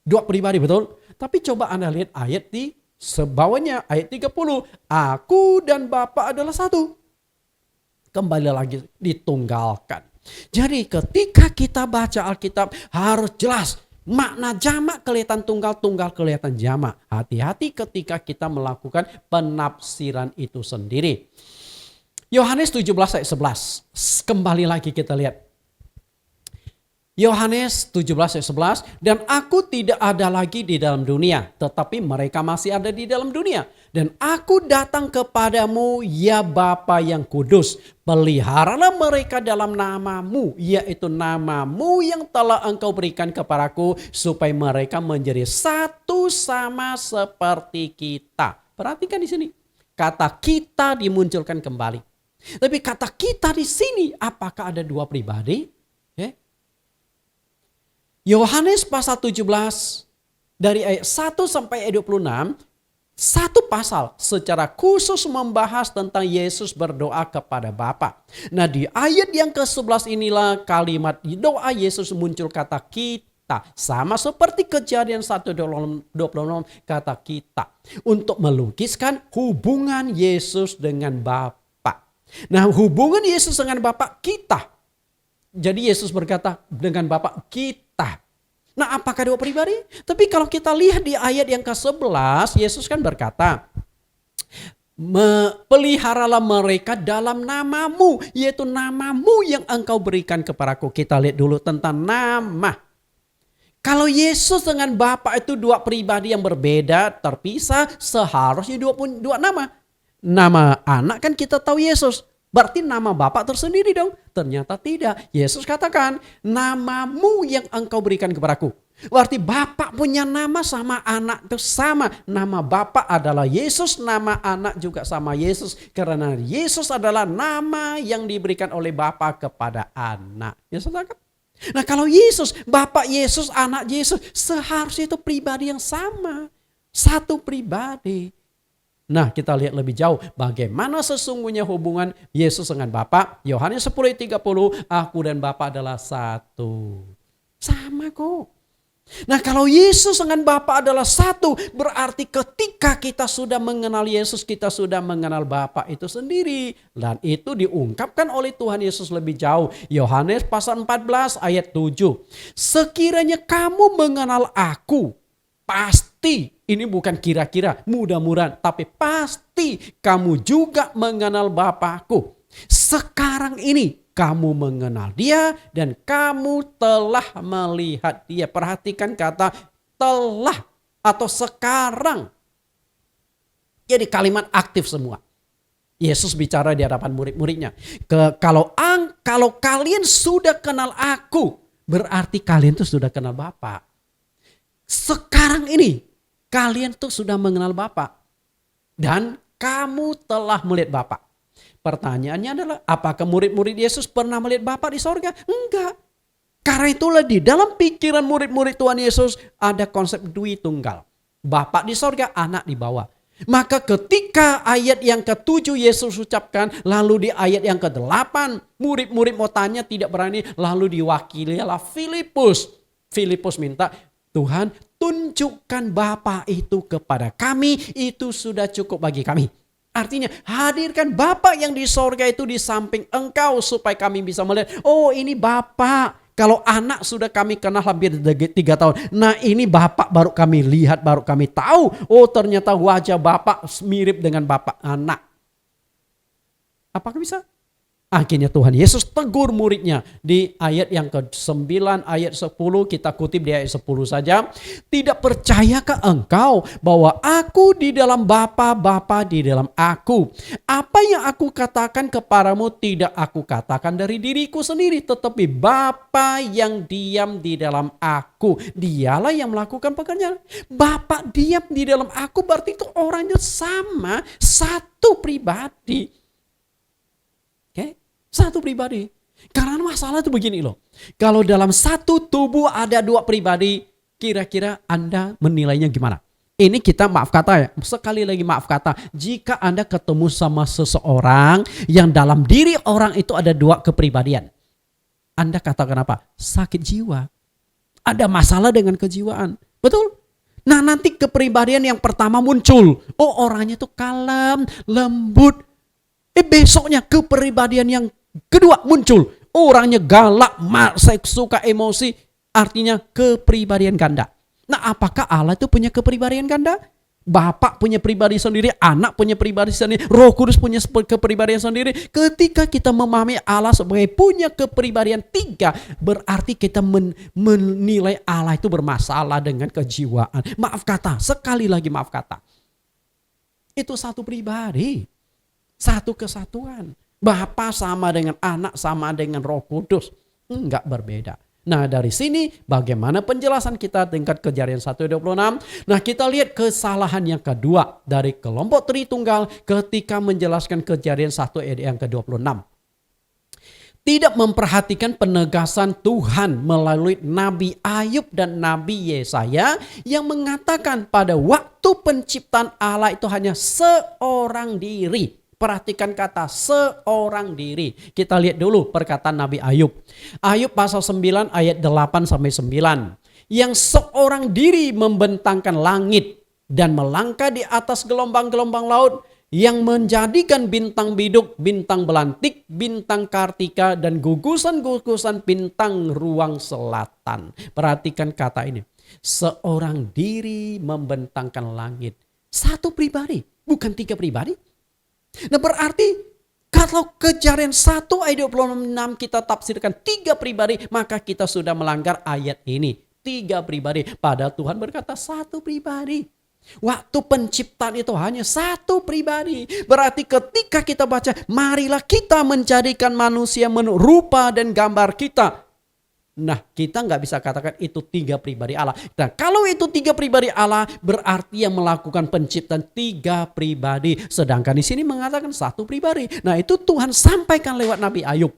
Dua pribadi, betul? Tapi coba Anda lihat ayat di sebawahnya, ayat 30. Aku dan Bapa adalah satu. Kembali lagi ditunggalkan. Jadi ketika kita baca Alkitab harus jelas. Makna jamak kelihatan tunggal, tunggal kelihatan jamak. Hati-hati ketika kita melakukan penafsiran itu sendiri. Yohanes 17 ayat 11. Kembali lagi kita lihat. Yohanes 17 ayat 11, dan aku tidak ada lagi di dalam dunia, tetapi mereka masih ada di dalam dunia. Dan aku datang kepadamu, ya Bapa yang kudus, peliharalah mereka dalam namamu, yaitu namamu yang telah engkau berikan kepadaku, supaya mereka menjadi satu sama seperti kita. Perhatikan di sini, kata kita dimunculkan kembali. Tapi kata kita di sini, apakah ada dua pribadi? Yohanes pasal 17 dari ayat 1 sampai ayat 26, satu pasal secara khusus membahas tentang Yesus berdoa kepada Bapa. Nah di ayat yang ke-11 inilah kalimat di doa Yesus muncul kata kita. Sama seperti Kejadian 1:26 kata kita. Untuk melukiskan hubungan Yesus dengan Bapa. Nah hubungan Yesus dengan Bapa kita. Jadi Yesus berkata dengan Bapa kita. Nah apakah dua pribadi? Tapi kalau kita lihat di ayat yang ke-11, Yesus kan berkata, peliharalah mereka dalam namamu, yaitu namamu yang engkau berikan kepadaku. Kita lihat dulu tentang nama. Kalau Yesus dengan Bapa itu dua pribadi yang berbeda, terpisah, seharusnya dua nama. Nama anak kan kita tahu Yesus. Berarti nama Bapa tersendiri dong. Ternyata tidak. Yesus katakan, namamu yang engkau berikan kepadaku. Berarti Bapa punya nama sama anak itu sama. Nama Bapa adalah Yesus, nama anak juga sama Yesus. Karena Yesus adalah nama yang diberikan oleh Bapa kepada anak. Yesus katakan. Nah kalau Yesus, Bapa Yesus, anak Yesus, seharusnya itu pribadi yang sama. Satu pribadi. Nah kita lihat lebih jauh bagaimana sesungguhnya hubungan Yesus dengan Bapa. Yohanes 10:30, aku dan Bapa adalah satu. Sama kok. Nah kalau Yesus dengan Bapa adalah satu, berarti ketika kita sudah mengenal Yesus, kita sudah mengenal Bapa itu sendiri. Dan itu diungkapkan oleh Tuhan Yesus lebih jauh. Yohanes pasal 14 ayat 7. Sekiranya kamu mengenal aku, pasti, ini bukan kira-kira, mudah-mudahan, tapi pasti kamu juga mengenal Bapakku. Sekarang ini kamu mengenal dia dan kamu telah melihat dia. Perhatikan kata telah atau sekarang. Jadi kalimat aktif semua. Yesus bicara di hadapan murid-muridnya. Kalau kalian sudah kenal aku, berarti kalian tuh sudah kenal Bapa. Sekarang ini kalian tuh sudah mengenal Bapa. Dan kamu telah melihat Bapa. Pertanyaannya adalah, apakah murid-murid Yesus pernah melihat Bapa di sorga? Enggak. Karena itulah di dalam pikiran murid-murid Tuhan Yesus ada konsep dui tunggal. Bapa di sorga, anak di bawah. Maka ketika ayat yang ke-7 Yesus ucapkan, lalu di ayat yang ke-8 murid-murid mau tanya tidak berani, lalu diwakililah Filipus. Filipus minta, Tuhan tunjukkan Bapa itu kepada kami, itu sudah cukup bagi kami. Artinya hadirkan Bapa yang di sorga itu di samping engkau supaya kami bisa melihat, oh ini Bapa. Kalau anak sudah kami kenal hampir 3 tahun. Nah ini Bapak baru kami lihat, baru kami tahu. Oh ternyata wajah Bapak mirip dengan Bapak anak. Apakah bisa? Akhirnya Tuhan Yesus tegur muridnya di ayat yang ke-9, ayat 10, kita kutip di ayat 10 saja. Tidak percayakah engkau bahwa aku di dalam Bapa, Bapa di dalam aku? Apa yang aku katakan kepadamu tidak aku katakan dari diriku sendiri, tetapi Bapa yang diam di dalam aku, dialah yang melakukan pekerjaan. Bapa diam di dalam aku berarti itu orangnya sama, satu pribadi. Satu pribadi. Karena masalah itu begini loh. Kalau dalam satu tubuh ada 2 pribadi, kira-kira Anda menilainya gimana? Ini kita maaf kata ya. Sekali lagi maaf kata. Jika Anda ketemu sama seseorang yang dalam diri orang itu ada 2 kepribadian. Anda katakan apa? Sakit jiwa. Ada masalah dengan kejiwaan. Betul? Nah nanti kepribadian yang pertama muncul. Oh orangnya tuh kalem, lembut. Besoknya kepribadian yang kedua muncul. Orangnya galak, suka emosi. Artinya kepribadian ganda. Nah apakah Allah itu punya kepribadian ganda? Bapak punya pribadi sendiri, anak punya pribadi sendiri, Roh Kudus punya kepribadian sendiri. Ketika kita memahami Allah sebagai punya kepribadian 3, berarti kita menilai Allah itu bermasalah dengan kejiwaan. Maaf kata, sekali lagi maaf kata. Itu satu pribadi. Satu kesatuan. Bapa sama dengan anak, sama dengan Roh Kudus. Enggak berbeda. Nah dari sini bagaimana penjelasan kita tingkat Kejadian 1:26. Nah kita lihat kesalahan yang kedua dari kelompok Tritunggal ketika menjelaskan Kejadian 1 ayat yang ke-26. Tidak memperhatikan penegasan Tuhan melalui Nabi Ayub dan Nabi Yesaya yang mengatakan pada waktu penciptaan Allah itu hanya seorang diri. Perhatikan kata seorang diri. Kita lihat dulu perkataan Nabi Ayub. Ayub pasal 9 ayat 8-9. Yang seorang diri membentangkan langit dan melangkah di atas gelombang-gelombang laut. Yang menjadikan bintang biduk, bintang belantik, bintang kartika dan gugusan-gugusan bintang ruang selatan. Perhatikan kata ini. Seorang diri membentangkan langit. Satu pribadi, bukan 3 pribadi. Nah berarti kalau Kejadian 1 ayat 26 kita tafsirkan 3 pribadi, maka kita sudah melanggar ayat ini. 3 pribadi. Padahal Tuhan berkata 1 pribadi. Waktu penciptaan itu hanya 1 pribadi. Berarti ketika kita baca, marilah kita menjadikan manusia menurut rupa dan gambar kita. Nah kita nggak bisa katakan itu 3 pribadi Allah. Nah kalau itu 3 pribadi Allah berarti yang melakukan penciptaan 3 pribadi. Sedangkan di sini mengatakan 1 pribadi. Nah itu Tuhan sampaikan lewat Nabi Ayub.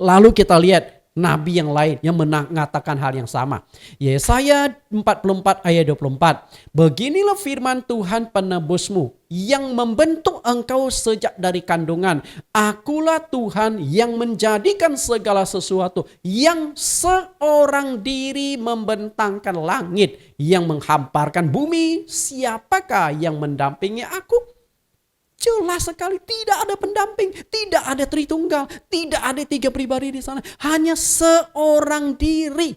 Lalu kita lihat nabi yang lain yang mengatakan hal yang sama. Yesaya 44 ayat 24. Beginilah firman Tuhan penebusmu yang membentuk engkau sejak dari kandungan. Akulah Tuhan yang menjadikan segala sesuatu, yang seorang diri membentangkan langit, yang menghamparkan bumi. Siapakah yang mendampingi aku? Jelas sekali tidak ada pendamping, tidak ada Tritunggal, tidak ada 3 pribadi di sana. Hanya seorang diri.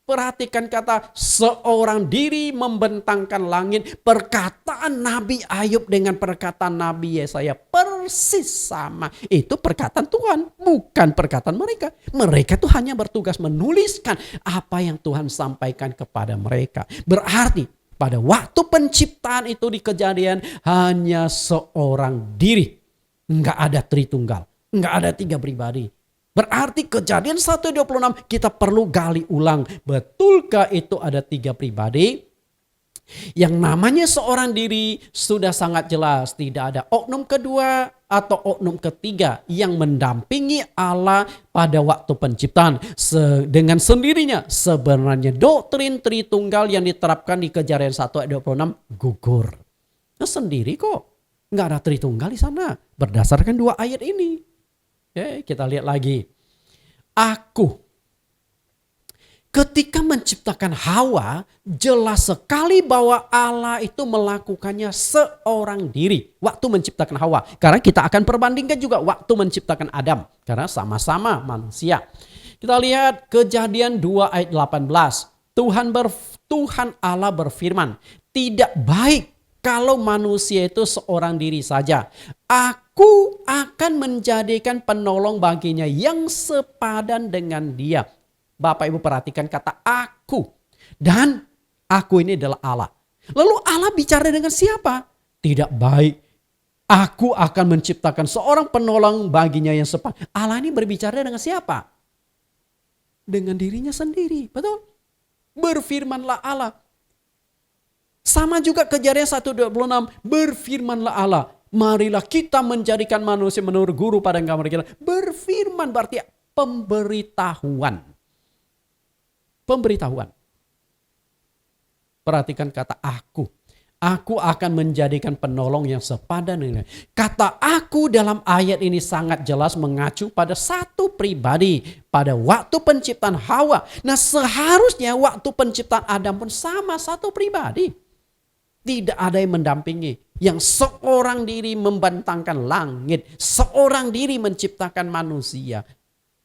Perhatikan kata seorang diri membentangkan langit. Perkataan Nabi Ayub dengan perkataan Nabi Yesaya persis sama. Itu perkataan Tuhan, bukan perkataan mereka. Mereka itu hanya bertugas menuliskan apa yang Tuhan sampaikan kepada mereka. Berarti pada waktu penciptaan itu di Kejadian hanya seorang diri. Enggak ada Tritunggal, enggak ada 3 pribadi. Berarti Kejadian 1:26 kita perlu gali ulang. Betulkah itu ada 3 pribadi? Yang namanya seorang diri sudah sangat jelas. Tidak ada oknum kedua atau oknum ketiga yang mendampingi Allah pada waktu penciptaan. Dengan sendirinya sebenarnya doktrin Tritunggal yang diterapkan di Kejadian 1:26 gugur. Nah, sendiri kok. Nggak ada Tritunggal di sana. Berdasarkan 2 ayat ini. Oke, kita lihat lagi. Ketika menciptakan Hawa, jelas sekali bahwa Allah itu melakukannya seorang diri waktu menciptakan Hawa. Karena kita akan perbandingkan juga waktu menciptakan Adam. Karena sama-sama manusia. Kita lihat Kejadian 2 ayat 18. Tuhan Allah berfirman, tidak baik kalau manusia itu seorang diri saja. Aku akan menjadikan penolong baginya yang sepadan dengan dia. Bapak Ibu perhatikan kata aku. Dan aku ini adalah Allah. Lalu Allah bicara dengan siapa? Tidak baik. Aku akan menciptakan seorang penolong baginya yang sepadan. Allah ini berbicara dengan siapa? Dengan dirinya sendiri. Betul? Berfirmanlah Allah. Sama juga Kejadian 1:26. Berfirmanlah Allah. Marilah kita menjadikan manusia menurut guru pada gambar kita. Berfirman berarti pemberitahuan. Pemberitahuan. Perhatikan kata aku. Aku akan menjadikan penolong yang sepadan dengan. Kata aku dalam ayat ini sangat jelas mengacu pada satu pribadi. Pada waktu penciptaan Hawa. Nah, seharusnya waktu penciptaan Adam pun sama satu pribadi. Tidak ada yang mendampingi. Yang seorang diri membentangkan langit. Seorang diri menciptakan manusia.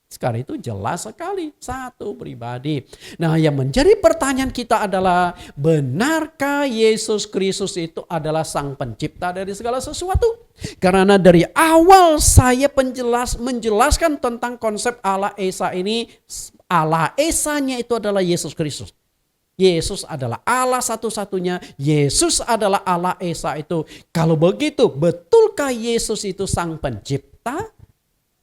Sekarang itu jelas sekali satu pribadi. Nah, yang menjadi pertanyaan kita adalah, benarkah Yesus Kristus itu adalah sang pencipta dari segala sesuatu? Karena dari awal saya menjelaskan tentang konsep Allah Esa ini, Allah Esanya itu adalah Yesus Kristus. Yesus adalah Allah satu-satunya. Yesus adalah Allah Esa itu. Kalau begitu, betulkah Yesus itu sang pencipta?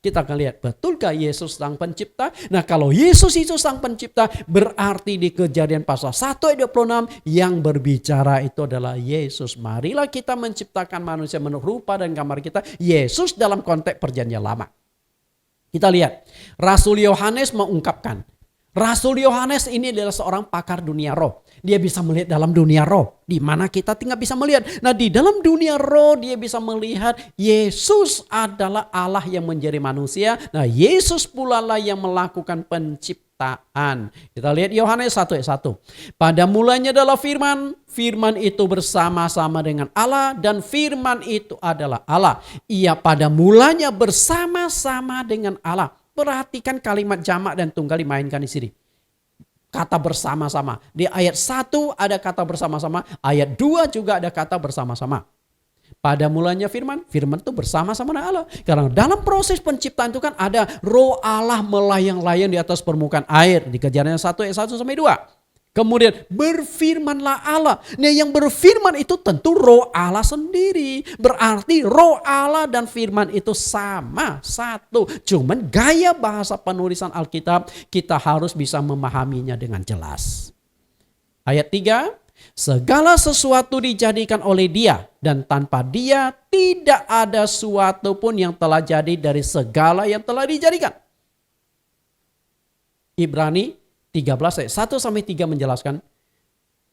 Kita akan lihat, betulkah Yesus sang pencipta? Nah, kalau Yesus itu sang pencipta, berarti di Kejadian pasal 1 ayat 26 yang berbicara itu adalah Yesus. Marilah kita menciptakan manusia menurut rupa dan gambar kita. Yesus dalam konteks perjanjian lama. Kita lihat, Rasul Yohanes mengungkapkan. Rasul Yohanes ini adalah seorang pakar dunia roh. Dia bisa melihat dalam dunia roh. Di mana kita tinggal bisa melihat. Nah, di dalam dunia roh dia bisa melihat Yesus adalah Allah yang menjadi manusia. Nah, Yesus pula lah yang melakukan penciptaan. Kita lihat Yohanes 1 ayat 1. Pada mulanya adalah firman. Firman itu bersama-sama dengan Allah. Dan firman itu adalah Allah. Ia pada mulanya bersama-sama dengan Allah. Perhatikan kalimat jamak dan tunggal dimainkan di sini. Kata bersama-sama. Di ayat 1 ada kata bersama-sama. Ayat 2 juga ada kata bersama-sama. Pada mulanya firman. Firman itu bersama-sama dengan Allah. Karena dalam proses penciptaan itu kan ada roh Allah melayang-layang di atas permukaan air. Di Kejadian 1 ayat 1 sampai 2. Kemudian berfirmanlah Allah. Nah, yang berfirman itu tentu roh Allah sendiri. Berarti roh Allah dan firman itu sama, satu. Cuman gaya bahasa penulisan Alkitab kita harus bisa memahaminya dengan jelas. Ayat 3. Segala sesuatu dijadikan oleh Dia. Dan tanpa Dia tidak ada suatu pun yang telah jadi dari segala yang telah dijadikan. Ibrani 13 ayat 1 sampai 3 menjelaskan,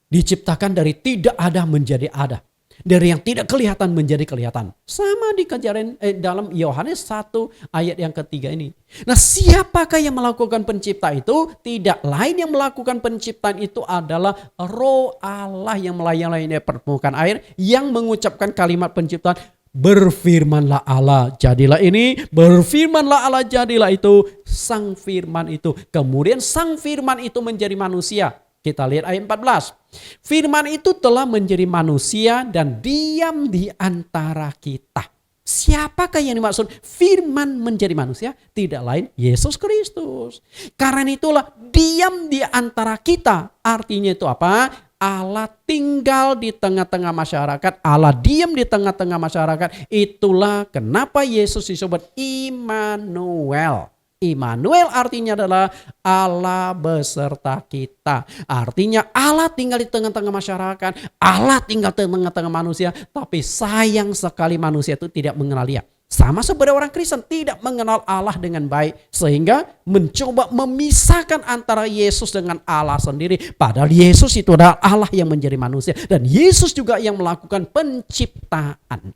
diciptakan dari tidak ada menjadi ada. Dari yang tidak kelihatan menjadi kelihatan. Sama di Kejadian dalam Yohanes 1 ayat yang ketiga ini. Nah, siapakah yang melakukan pencipta itu? Tidak lain yang melakukan penciptaan itu adalah roh Allah yang melayang-layang di permukaan air. Yang mengucapkan kalimat penciptaan. Berfirmanlah Allah, jadilah ini. Berfirmanlah Allah, jadilah itu. Sang firman itu. Kemudian sang firman itu menjadi manusia. Kita lihat ayat 14. Firman itu telah menjadi manusia dan diam di antara kita. Siapakah yang dimaksud firman menjadi manusia? Tidak lain Yesus Kristus. Karena itulah diam di antara kita. Artinya itu apa? Allah tinggal di tengah-tengah masyarakat, Allah diam di tengah-tengah masyarakat. Itulah kenapa Yesus disebut Immanuel. Immanuel artinya adalah Allah beserta kita. Artinya Allah tinggal di tengah-tengah masyarakat, Allah tinggal di tengah-tengah manusia. Tapi sayang sekali manusia itu tidak mengenal Dia. Sama seperti orang Kristen tidak mengenal Allah dengan baik. Sehingga mencoba memisahkan antara Yesus dengan Allah sendiri. Padahal Yesus itu adalah Allah yang menjadi manusia. Dan Yesus juga yang melakukan penciptaan.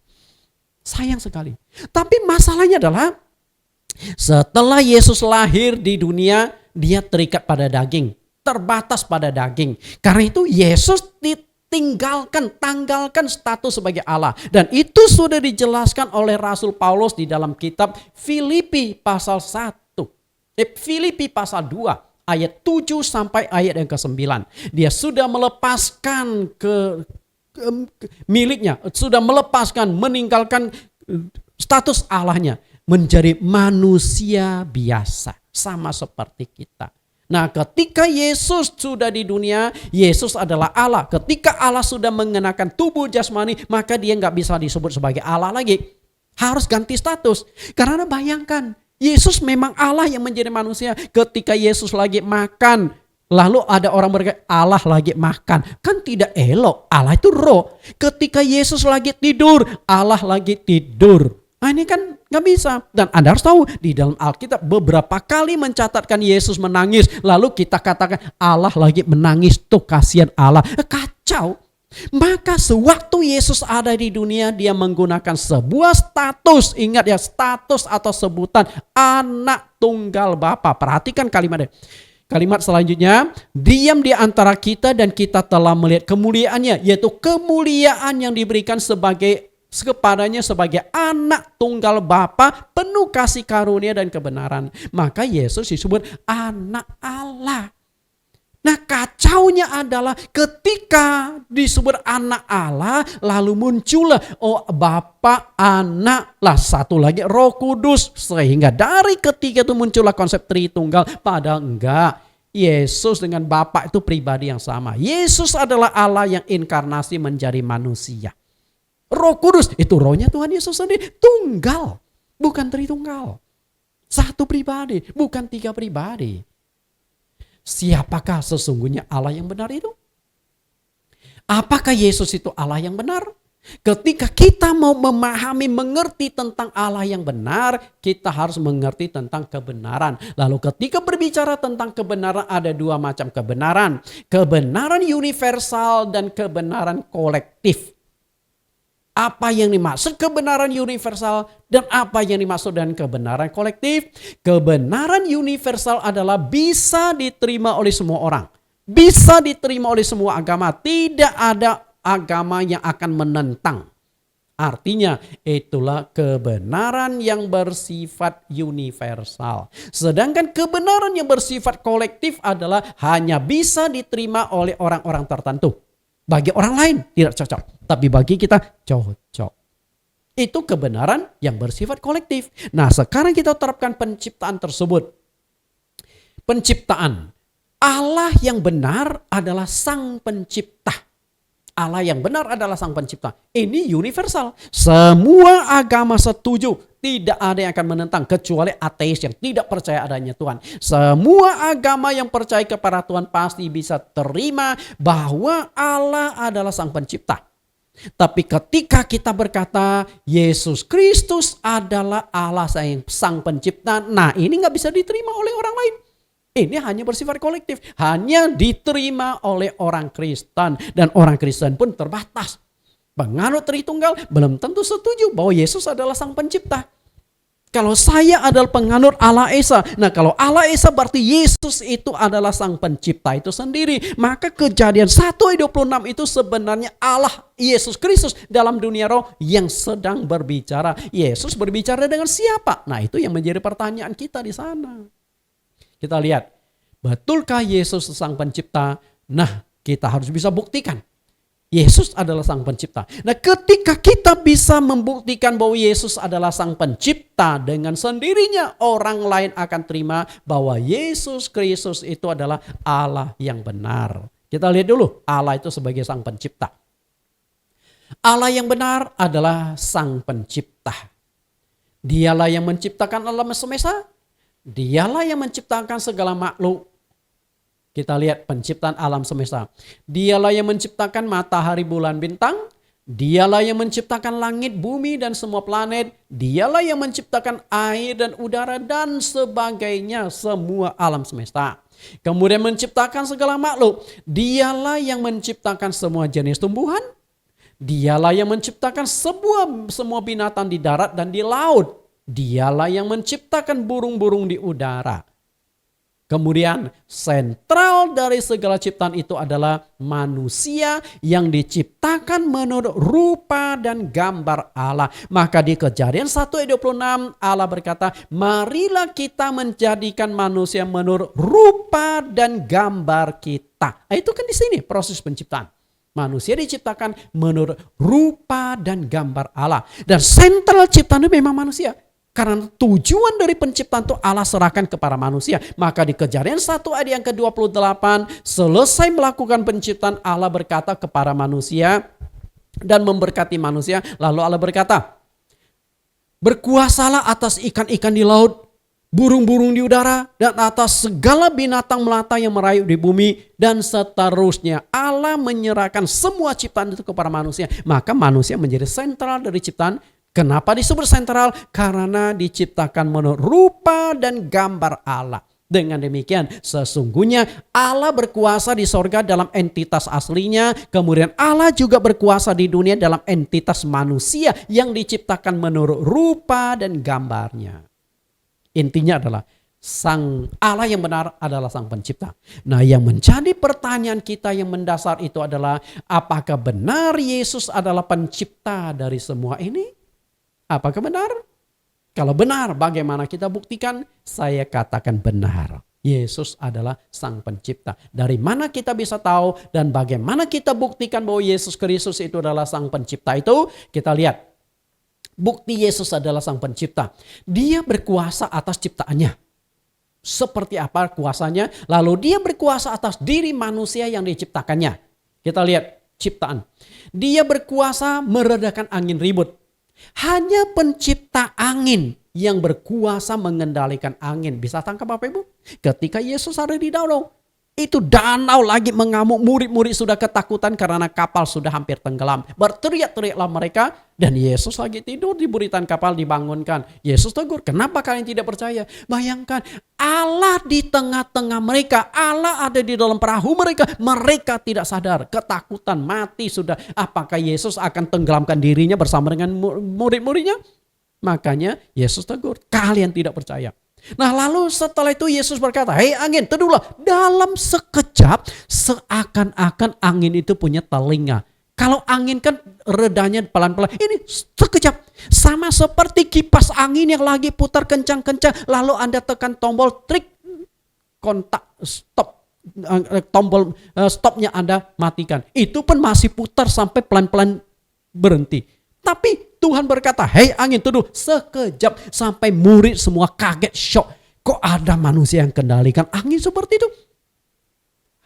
Sayang sekali. Tapi masalahnya adalah setelah Yesus lahir di dunia, Dia terikat pada daging. Terbatas pada daging. Karena itu Yesus tanggalkan status sebagai Allah. Dan itu sudah dijelaskan oleh Rasul Paulus di dalam kitab Filipi pasal 1. Filipi pasal 2 ayat 7 sampai ayat yang ke-9. Dia sudah melepaskan miliknya, sudah melepaskan, meninggalkan status Allahnya, menjadi manusia biasa sama seperti kita. Nah, ketika Yesus sudah di dunia, Yesus adalah Allah. Ketika Allah sudah mengenakan tubuh jasmani, maka Dia nggak bisa disebut sebagai Allah lagi. Harus ganti status. Karena bayangkan, Yesus memang Allah yang menjadi manusia. Ketika Yesus lagi makan, lalu ada orang berkata Allah lagi makan. Kan tidak elok, Allah itu roh. Ketika Yesus lagi tidur, Allah lagi tidur. Nah, ini kan gak bisa. Dan Anda harus tahu di dalam Alkitab beberapa kali mencatatkan Yesus menangis. Lalu kita katakan Allah lagi menangis, tuh kasihan Allah. Kacau. Maka sewaktu Yesus ada di dunia, Dia menggunakan sebuah status. Ingat ya, status atau sebutan anak tunggal Bapa. Perhatikan kalimatnya. Kalimat selanjutnya, diam di antara kita dan kita telah melihat kemuliaannya. Yaitu kemuliaan yang diberikan kepadanya sebagai anak tunggal Bapa, penuh kasih karunia dan kebenaran. Maka Yesus disebut anak Allah. Nah, kacaunya adalah ketika disebut anak Allah, lalu muncullah Bapa, Anak, lah satu lagi Roh Kudus. Sehingga dari ketiga itu muncullah konsep Tritunggal. Padahal enggak. Yesus dengan Bapa itu pribadi yang sama. Yesus adalah Allah yang inkarnasi menjadi manusia. Roh Kudus itu rohnya Tuhan Yesus sendiri. Tunggal, bukan Tritunggal. Satu pribadi, bukan tiga pribadi. Siapakah sesungguhnya Allah yang benar itu? Apakah Yesus itu Allah yang benar? Ketika kita mau memahami, mengerti tentang Allah yang benar, kita harus mengerti tentang kebenaran. Lalu ketika berbicara tentang kebenaran, ada dua macam kebenaran. Kebenaran universal dan kebenaran kolektif. Apa yang dimaksud kebenaran universal dan apa yang dimaksud dengan kebenaran kolektif? Kebenaran universal adalah bisa diterima oleh semua orang. Bisa diterima oleh semua agama. Tidak ada agama yang akan menentang. Artinya itulah kebenaran yang bersifat universal. Sedangkan kebenaran yang bersifat kolektif adalah hanya bisa diterima oleh orang-orang tertentu. Bagi orang lain tidak cocok, tapi bagi kita cocok. Itu kebenaran yang bersifat kolektif. Nah, sekarang kita terapkan penciptaan tersebut. Penciptaan. Allah yang benar adalah sang pencipta. Allah yang benar adalah sang pencipta. Ini universal. Semua agama setuju. Tidak ada yang akan menentang kecuali ateis yang tidak percaya adanya Tuhan. Semua agama yang percaya kepada Tuhan pasti bisa terima bahwa Allah adalah sang pencipta. Tapi ketika kita berkata Yesus Kristus adalah Allah sang pencipta, nah ini gak bisa diterima oleh orang lain. Ini hanya bersifat kolektif, hanya diterima oleh orang Kristen. Dan orang Kristen pun terbatas. Penganut Tritunggal belum tentu setuju bahwa Yesus adalah sang pencipta. Kalau saya adalah penganut Allah Esa, nah kalau Allah Esa berarti Yesus itu adalah sang pencipta itu sendiri. Maka Kejadian 1:26 itu sebenarnya Allah Yesus Kristus dalam dunia roh yang sedang berbicara. Yesus berbicara dengan siapa? Nah itu yang menjadi pertanyaan kita di sana. Kita lihat, betulkah Yesus sang pencipta? Nah, kita harus bisa buktikan. Yesus adalah sang pencipta. Nah, ketika kita bisa membuktikan bahwa Yesus adalah sang pencipta, dengan sendirinya orang lain akan terima bahwa Yesus Kristus itu adalah Allah yang benar. Kita lihat dulu Allah itu sebagai sang pencipta. Allah yang benar adalah sang pencipta. Dialah yang menciptakan alam semesta. Dialah yang menciptakan segala makhluk. Kita lihat penciptaan alam semesta. Dialah yang menciptakan matahari, bulan, bintang. Dialah yang menciptakan langit, bumi, dan semua planet. Dialah yang menciptakan air dan udara dan sebagainya, semua alam semesta. Kemudian menciptakan segala makhluk. Dialah yang menciptakan semua jenis tumbuhan. Dialah yang menciptakan semua binatang di darat dan di laut. Dialah yang menciptakan burung-burung di udara. Kemudian sentral dari segala ciptaan itu adalah manusia yang diciptakan menurut rupa dan gambar Allah. Maka di Kejadian 1 ayat 26 Allah berkata, marilah kita menjadikan manusia menurut rupa dan gambar kita. Itu kan di sini proses penciptaan. Manusia diciptakan menurut rupa dan gambar Allah. Dan sentral ciptaan itu memang manusia. Karena tujuan dari penciptaan itu Allah serahkan kepada manusia. Maka di Kejadian 1 ayat yang ke-28, selesai melakukan penciptaan, Allah berkata kepada manusia dan memberkati manusia. Lalu Allah berkata, berkuasalah atas ikan-ikan di laut, burung-burung di udara, dan atas segala binatang melata yang merayap di bumi, dan seterusnya. Allah menyerahkan semua ciptaan itu kepada manusia. Maka manusia menjadi sentral dari ciptaan. Kenapa disebut sentral? Karena diciptakan menurut rupa dan gambar Allah. Dengan demikian sesungguhnya Allah berkuasa di sorga dalam entitas aslinya. Kemudian Allah juga berkuasa di dunia dalam entitas manusia yang diciptakan menurut rupa dan gambarnya. Intinya adalah sang Allah yang benar adalah sang pencipta. Nah, yang menjadi pertanyaan kita yang mendasar itu adalah, apakah benar Yesus adalah pencipta dari semua ini? Apakah benar? Kalau benar, bagaimana kita buktikan? Saya katakan benar. Yesus adalah sang pencipta. Dari mana kita bisa tahu dan bagaimana kita buktikan bahwa Yesus Kristus itu adalah sang pencipta itu? Kita lihat. Bukti Yesus adalah sang pencipta. Dia berkuasa atas ciptaannya. Seperti apa kuasanya? Lalu dia berkuasa atas diri manusia yang diciptakannya. Kita lihat ciptaan. Dia berkuasa meredakan angin ribut. Hanya pencipta angin yang berkuasa mengendalikan angin. Bisa tangkap Bapak Ibu? Ketika Yesus ada di danau, itu danau lagi mengamuk, murid-murid sudah ketakutan karena kapal sudah hampir tenggelam. Berteriak-teriaklah mereka dan Yesus lagi tidur di buritan kapal dibangunkan. Yesus tegur, kenapa kalian tidak percaya? Bayangkan Allah di tengah-tengah mereka, Allah ada di dalam perahu mereka. Mereka tidak sadar, ketakutan, mati sudah. Apakah Yesus akan tenggelamkan dirinya bersama dengan murid-muridnya? Makanya Yesus tegur, kalian tidak percaya. Nah, lalu setelah itu Yesus berkata, hei angin, teduhlah. Dalam sekejap seakan-akan angin itu punya telinga. Kalau angin kan redanya pelan-pelan. Ini sekejap. Sama seperti kipas angin yang lagi putar kencang-kencang. Lalu Anda tekan tombol trik kontak stop. Tombol stopnya Anda matikan. Itu pun masih putar sampai pelan-pelan berhenti. Tapi Tuhan berkata, hei angin teduh, sekejap, sampai murid semua kaget, shock. Kok ada manusia yang kendalikan angin seperti itu?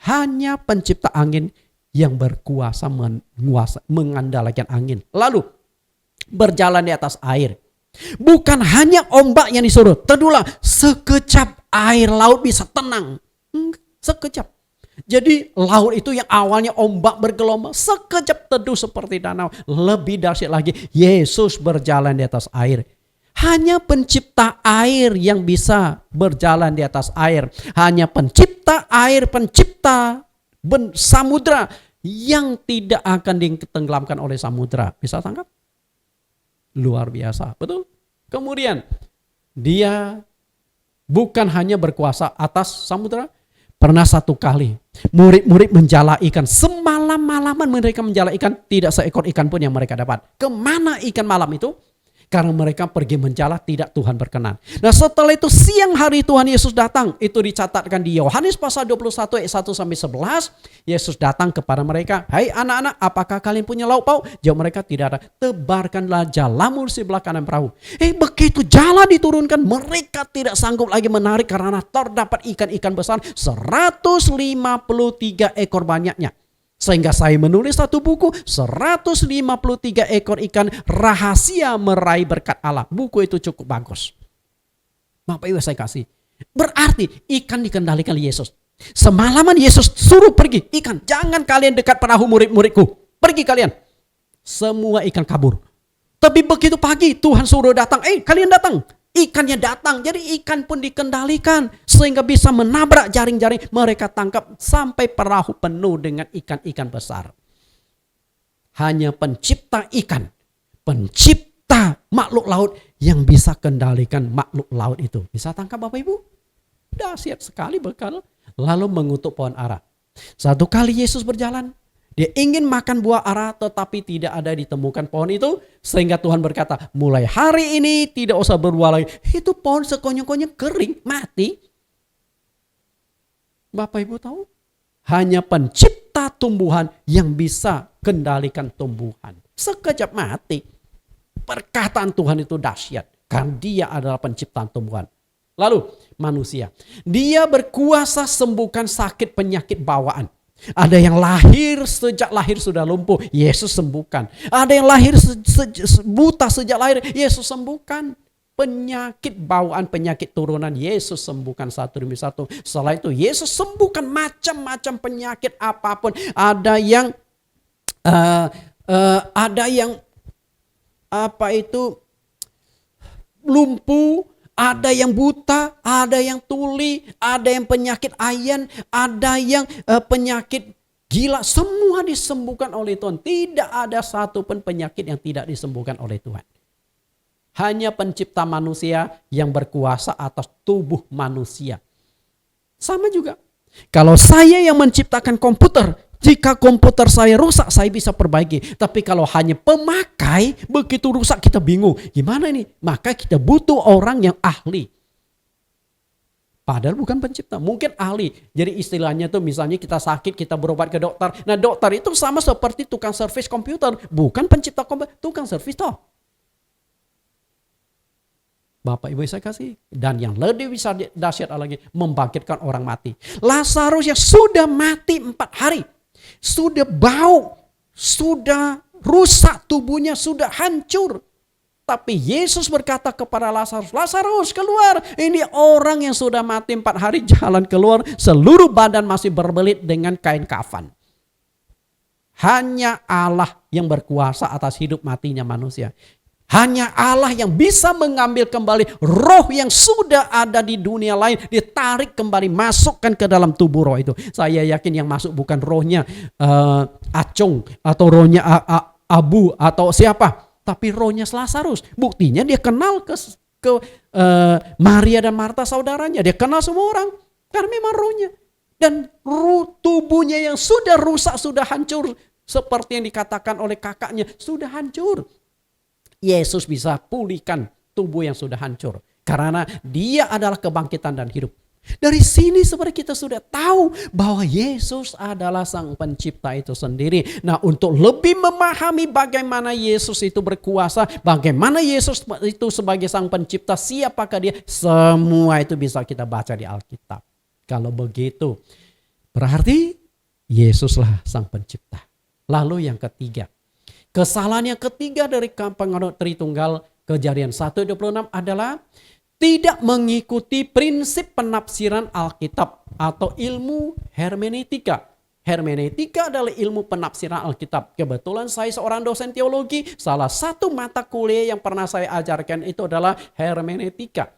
Hanya pencipta angin yang berkuasa mengandalkan angin. Lalu berjalan di atas air. Bukan hanya ombak yang disuruh, teduhlah, sekejap air laut bisa tenang. Sekejap. Jadi laut itu yang awalnya ombak bergelombang, sekejap teduh seperti danau. Lebih dahsyat lagi, Yesus berjalan di atas air. Hanya pencipta air yang bisa berjalan di atas air. Hanya pencipta air, pencipta samudra yang tidak akan ditenggelamkan oleh samudra. Bisa tangkap? Luar biasa, betul? Kemudian dia bukan hanya berkuasa atas samudra. Pernah satu kali murid-murid menjala ikan. Semalam-malaman mereka menjala ikan. Tidak seekor ikan pun yang mereka dapat. Kemana ikan malam itu? Karena mereka pergi menjala tidak Tuhan berkenan. Nah setelah itu siang hari Tuhan Yesus datang. Itu dicatatkan di Yohanes pasal 21 ayat 1 sampai 11. Yesus datang kepada mereka. Hai anak-anak, apakah kalian punya lauk pauk? Jawab mereka, tidak ada. Tebarkanlah jalamu di sebelah kanan perahu. Begitu jala diturunkan, mereka tidak sanggup lagi menarik karena terdapat ikan-ikan besar 153 ekor banyaknya. Sehingga saya menulis satu buku 153 ekor ikan rahasia meraih berkat Allah. Buku itu cukup bagus. Bapak Ibu saya kasih. Berarti ikan dikendalikan Yesus. Semalaman Yesus suruh pergi ikan. Jangan kalian dekat perahu murid-muridku. Pergi kalian. Semua ikan kabur. Tapi begitu pagi Tuhan suruh datang. Kalian datang. Ikannya datang, jadi ikan pun dikendalikan sehingga bisa menabrak jaring-jaring. Mereka tangkap sampai perahu penuh dengan ikan-ikan besar. Hanya pencipta ikan, pencipta makhluk laut yang bisa kendalikan makhluk laut itu. Bisa tangkap Bapak Ibu? Dahsyat sekali bekal. Lalu mengutuk pohon ara. Satu kali Yesus berjalan. Dia ingin makan buah ara tetapi tidak ada ditemukan pohon itu. Sehingga Tuhan berkata, mulai hari ini tidak usah berbuah lagi. Itu pohon sekonyong-konyong kering, mati. Bapak Ibu tahu? Hanya pencipta tumbuhan yang bisa kendalikan tumbuhan. Sekejap mati. Perkataan Tuhan itu dahsyat. Karena dia adalah penciptaan tumbuhan. Lalu manusia. Dia berkuasa sembuhkan sakit penyakit bawaan. Ada yang lahir sejak lahir sudah lumpuh, Yesus sembuhkan. Ada yang lahir buta sejak lahir, Yesus sembuhkan. Penyakit bawaan, penyakit turunan, Yesus sembuhkan satu demi satu. Setelah itu Yesus sembuhkan macam-macam penyakit apapun. Ada yang lumpuh, ada yang buta, ada yang tuli, ada yang penyakit ayan, ada yang penyakit gila. Semua disembuhkan oleh Tuhan. Tidak ada satu pun penyakit yang tidak disembuhkan oleh Tuhan. Hanya pencipta manusia yang berkuasa atas tubuh manusia. Sama juga. Kalau saya yang menciptakan komputer, jika komputer saya rusak, saya bisa perbaiki. Tapi kalau hanya pemakai, begitu rusak kita bingung. Gimana ini? Maka kita butuh orang yang ahli. Padahal bukan pencipta, mungkin ahli. Jadi istilahnya tuh misalnya kita sakit, kita berobat ke dokter. Nah dokter itu sama seperti tukang servis komputer. Bukan pencipta komputer, tukang servis toh. Bapak Ibu saya kasih. Dan yang lebih bisa dahsyat lagi, membangkitkan orang mati. Lazarus yang sudah mati 4 hari. Sudah bau, sudah rusak tubuhnya, sudah hancur. Tapi Yesus berkata kepada Lazarus, Lazarus keluar. Ini orang yang sudah mati 4 hari jalan keluar, seluruh badan masih berbelit dengan kain kafan. Hanya Allah yang berkuasa atas hidup matinya manusia. Hanya Allah yang bisa mengambil kembali roh yang sudah ada di dunia lain. Ditarik kembali, masukkan ke dalam tubuh roh itu. Saya yakin yang masuk bukan rohnya Acung atau rohnya Abu atau siapa. Tapi rohnya Lazarus. Buktinya dia kenal ke Maria dan Marta saudaranya. Dia kenal semua orang. Karena memang rohnya. Dan tubuhnya yang sudah rusak, sudah hancur. Seperti yang dikatakan oleh kakaknya, sudah hancur. Yesus bisa pulihkan tubuh yang sudah hancur. Karena dia adalah kebangkitan dan hidup. Dari sini sebenarnya kita sudah tahu bahwa Yesus adalah sang pencipta itu sendiri. Nah untuk lebih memahami bagaimana Yesus itu berkuasa. Bagaimana Yesus itu sebagai sang pencipta. Siapakah dia? Semua itu bisa kita baca di Alkitab. Kalau begitu berarti Yesuslah sang pencipta. Lalu yang ketiga. Kesalahan yang ketiga dari penganut Tritunggal Kejadian 1:26 adalah tidak mengikuti prinsip penafsiran Alkitab atau ilmu hermeneutika. Hermeneutika adalah ilmu penafsiran Alkitab. Kebetulan saya seorang dosen teologi, salah satu mata kuliah yang pernah saya ajarkan itu adalah hermeneutika.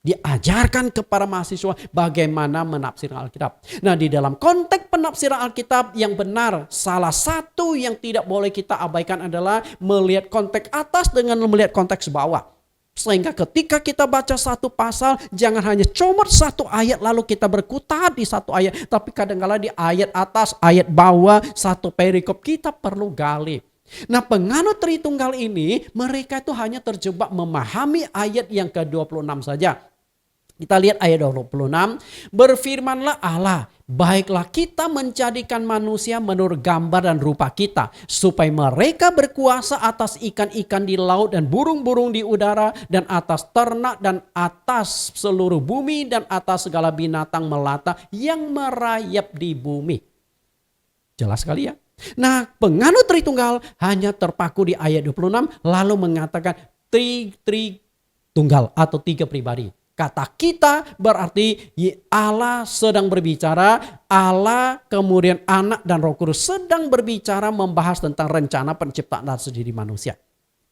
Diajarkan kepada mahasiswa bagaimana menafsirkan Alkitab. Nah di dalam konteks penafsiran Alkitab yang benar, salah satu yang tidak boleh kita abaikan adalah melihat konteks atas dengan melihat konteks bawah. Sehingga ketika kita baca satu pasal, jangan hanya comot satu ayat lalu kita berkutat di satu ayat. Tapi kadang-kadang di ayat atas, ayat bawah, satu perikop kita perlu gali. Nah, penganut Tritunggal ini mereka itu hanya terjebak memahami ayat yang ke-26 saja. Kita lihat ayat 26, berfirmanlah Allah, baiklah kita menjadikan manusia menurut gambar dan rupa kita, supaya mereka berkuasa atas ikan-ikan di laut dan burung-burung di udara, dan atas ternak dan atas seluruh bumi, dan atas segala binatang melata yang merayap di bumi. Jelas sekali ya. Nah, penganut Tritunggal hanya terpaku di ayat 26, lalu mengatakan Tritunggal atau tiga pribadi. Kata kita berarti Allah sedang berbicara, Allah kemudian Anak dan Roh Kudus sedang berbicara membahas tentang rencana penciptaan atas diri manusia.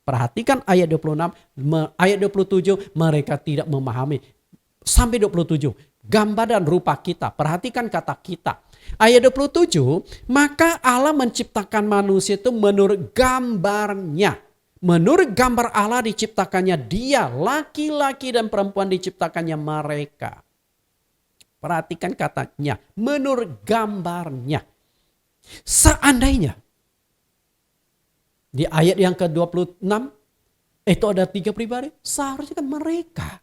Perhatikan ayat 26, ayat 27 mereka tidak memahami. Sampai 27, gambar dan rupa kita. Perhatikan kata kita. Ayat 27, maka Allah menciptakan manusia itu menurut gambarnya. Menurut gambar Allah diciptakannya dia, laki-laki dan perempuan diciptakannya mereka. Perhatikan katanya, menurut gambarnya. Seandainya di ayat yang ke-26 itu ada tiga pribadi, seharusnya kan mereka.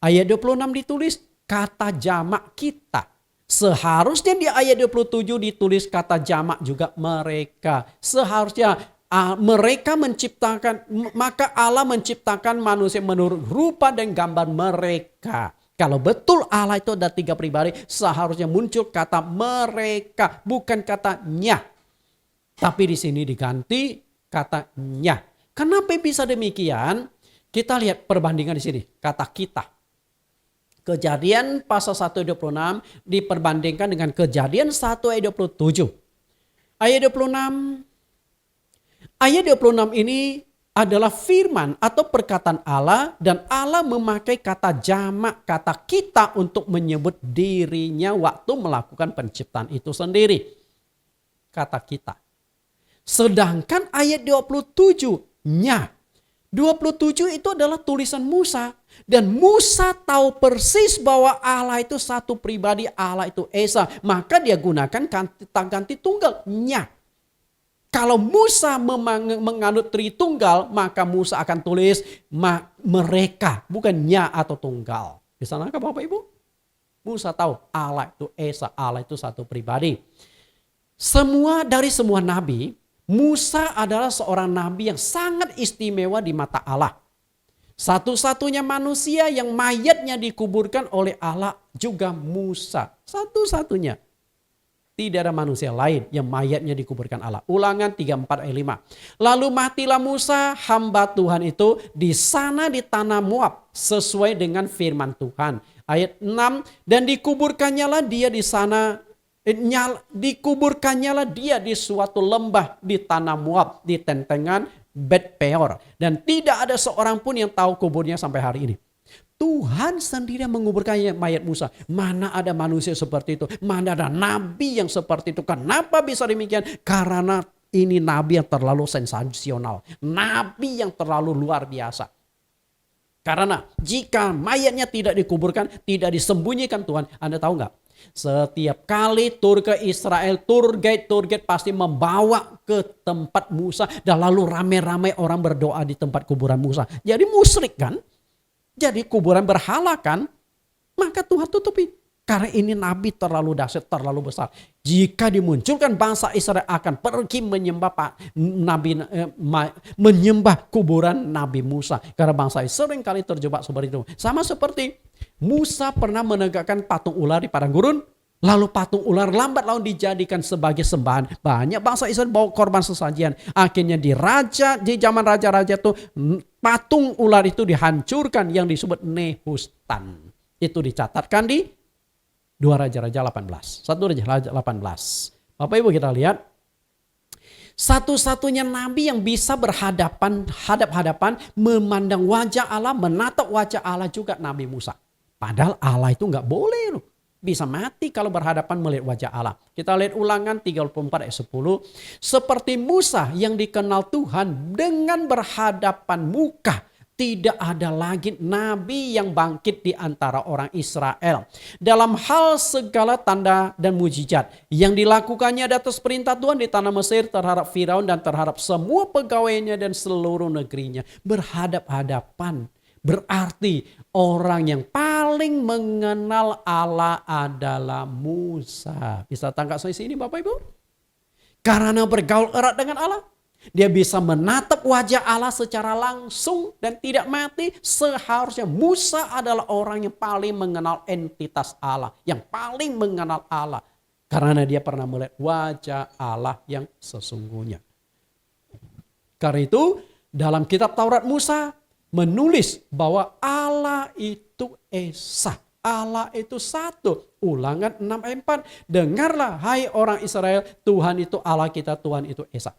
Ayat 26 ditulis kata jamak kita. Seharusnya di ayat 27 ditulis kata jamak juga mereka. Seharusnya mereka menciptakan, maka Allah menciptakan manusia menurut rupa dan gambar mereka. Kalau betul Allah itu ada tiga pribadi, seharusnya muncul kata mereka, bukan katanya. Tapi di sini diganti katanya. Kenapa bisa demikian? Kita lihat perbandingan di sini, kata kita. Kejadian pasal 1 ayat 26 diperbandingkan dengan Kejadian 1 ayat 27. Ayat 26. Ayat 26 ini adalah firman atau perkataan Allah, dan Allah memakai kata jamak, kata kita untuk menyebut dirinya waktu melakukan penciptaan itu sendiri. Kata kita. Sedangkan ayat 27-nya. 27 itu adalah tulisan Musa. Dan Musa tahu persis bahwa Allah itu satu pribadi, Allah itu Esa. Maka dia gunakan ganti tunggalnya. Kalau Musa menganut Tritunggal, maka Musa akan tulis mereka, bukan nya atau tunggal. Bisa nangkap Bapak Ibu? Musa tahu Allah itu Esa, Allah itu satu pribadi. Dari semua nabi, Musa adalah seorang nabi yang sangat istimewa di mata Allah. Satu-satunya manusia yang mayatnya dikuburkan oleh Allah juga Musa. Satu-satunya. Tidak ada manusia lain yang mayatnya dikuburkan Allah. Ulangan 34 ayat 5. Lalu matilah Musa, hamba Tuhan itu di sana di tanah Moab sesuai dengan firman Tuhan. Ayat 6, dan dikuburkannyalah dia di sana, dikuburkannyalah dia di suatu lembah di tanah Moab di tentengan Bet Peor, dan tidak ada seorang pun yang tahu kuburnya sampai hari ini. Tuhan sendiri menguburkan mayat Musa. Mana ada manusia seperti itu? Mana ada nabi yang seperti itu? Kenapa bisa demikian? Karena ini nabi yang terlalu sensasional. Nabi yang terlalu luar biasa. Karena jika mayatnya tidak dikuburkan, tidak disembunyikan Tuhan. Anda tahu nggak? Setiap kali tur ke Israel, tour guide pasti membawa ke tempat Musa. Dan lalu ramai-ramai orang berdoa di tempat kuburan Musa. Jadi musyrik kan? Jadi kuburan berhala kan, maka Tuhan tutupi. Karena ini nabi terlalu dahsyat, terlalu besar. Jika dimunculkan bangsa Israel akan pergi menyembah kuburan Nabi Musa. Karena bangsa Israel sering kali terjebak seperti itu. Sama seperti Musa pernah menegakkan patung ular di padang gurun. Lalu patung ular lambat laun dijadikan sebagai sembahan. Banyak bangsa Israel bawa korban sesajian. Akhirnya di zaman raja-raja itu patung ular itu dihancurkan yang disebut Nehustan. Itu dicatatkan di 2 Raja-Raja 18. 1 Raja 18. Bapak Ibu kita lihat. Satu-satunya nabi yang bisa hadap-hadapan memandang wajah Allah, menatap wajah Allah juga Nabi Musa. Padahal Allah itu nggak boleh loh. Bisa mati kalau berhadapan melihat wajah Allah. Kita lihat Ulangan 34 ayat 10. Seperti Musa yang dikenal Tuhan dengan berhadapan muka Tidak ada lagi nabi yang bangkit di antara orang Israel. Dalam hal segala tanda dan mujizat yang dilakukannya di atas perintah Tuhan di tanah Mesir terhadap Firaun dan terhadap semua pegawainya dan seluruh negerinya. Berhadap-hadapan. Berarti orang yang paling mengenal Allah adalah Musa. Bisa tangkap saya sini Bapak Ibu? Karena bergaul erat dengan Allah. Dia bisa menatap wajah Allah secara langsung dan tidak mati. Seharusnya Musa adalah orang yang paling mengenal entitas Allah. Yang paling mengenal Allah. Karena dia pernah melihat wajah Allah yang sesungguhnya. Karena itu dalam kitab Taurat Musa menulis bahwa Allah itu Esa. Allah itu satu. Ulangan 6 ayat 4. Dengarlah hai orang Israel, Tuhan itu Allah kita, Tuhan itu Esa.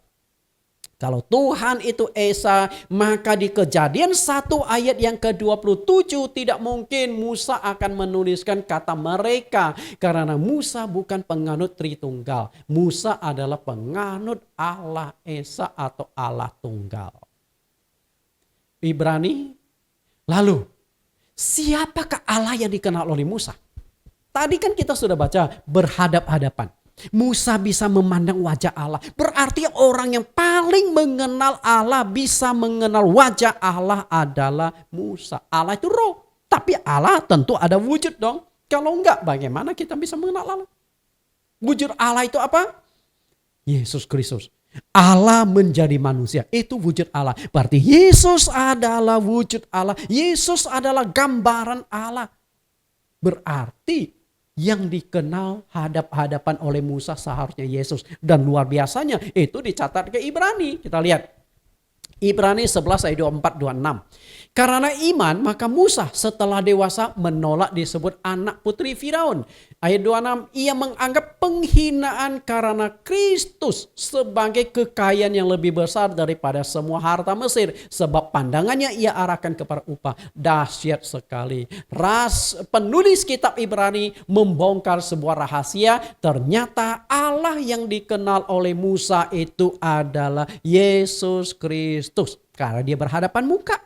Kalau Tuhan itu Esa, maka di Kejadian 1 ayat yang ke-27 tidak mungkin Musa akan menuliskan kata mereka. Karena Musa bukan penganut Tritunggal. Musa adalah penganut Allah Esa atau Allah Tunggal. Ibrani, lalu siapakah Allah yang dikenal oleh Musa? Tadi kan kita sudah baca berhadap-hadapan. Musa bisa memandang wajah Allah. Berarti orang yang paling mengenal Allah, bisa mengenal wajah Allah adalah Musa. Allah itu roh. Tapi Allah tentu ada wujud dong. Kalau enggak, bagaimana kita bisa mengenal Allah? Wujud Allah itu apa? Yesus Kristus. Allah menjadi manusia. Itu wujud Allah. Berarti Yesus adalah wujud Allah. Yesus adalah gambaran Allah. Berarti yang dikenal hadap-hadapan oleh Musa seharusnya Yesus. Dan luar biasanya itu dicatat ke Ibrani. Kita lihat. Ibrani 11 ayat 24-26. Karena iman maka Musa setelah dewasa menolak disebut anak putri Firaun. Ayat 26, ia menganggap penghinaan karena Kristus sebagai kekayaan yang lebih besar daripada semua harta Mesir. Sebab pandangannya ia arahkan kepada upah. Dahsyat sekali. Penulis kitab Ibrani membongkar sebuah rahasia. Ternyata Allah yang dikenal oleh Musa itu adalah Yesus Kristus. Karena dia berhadapan muka.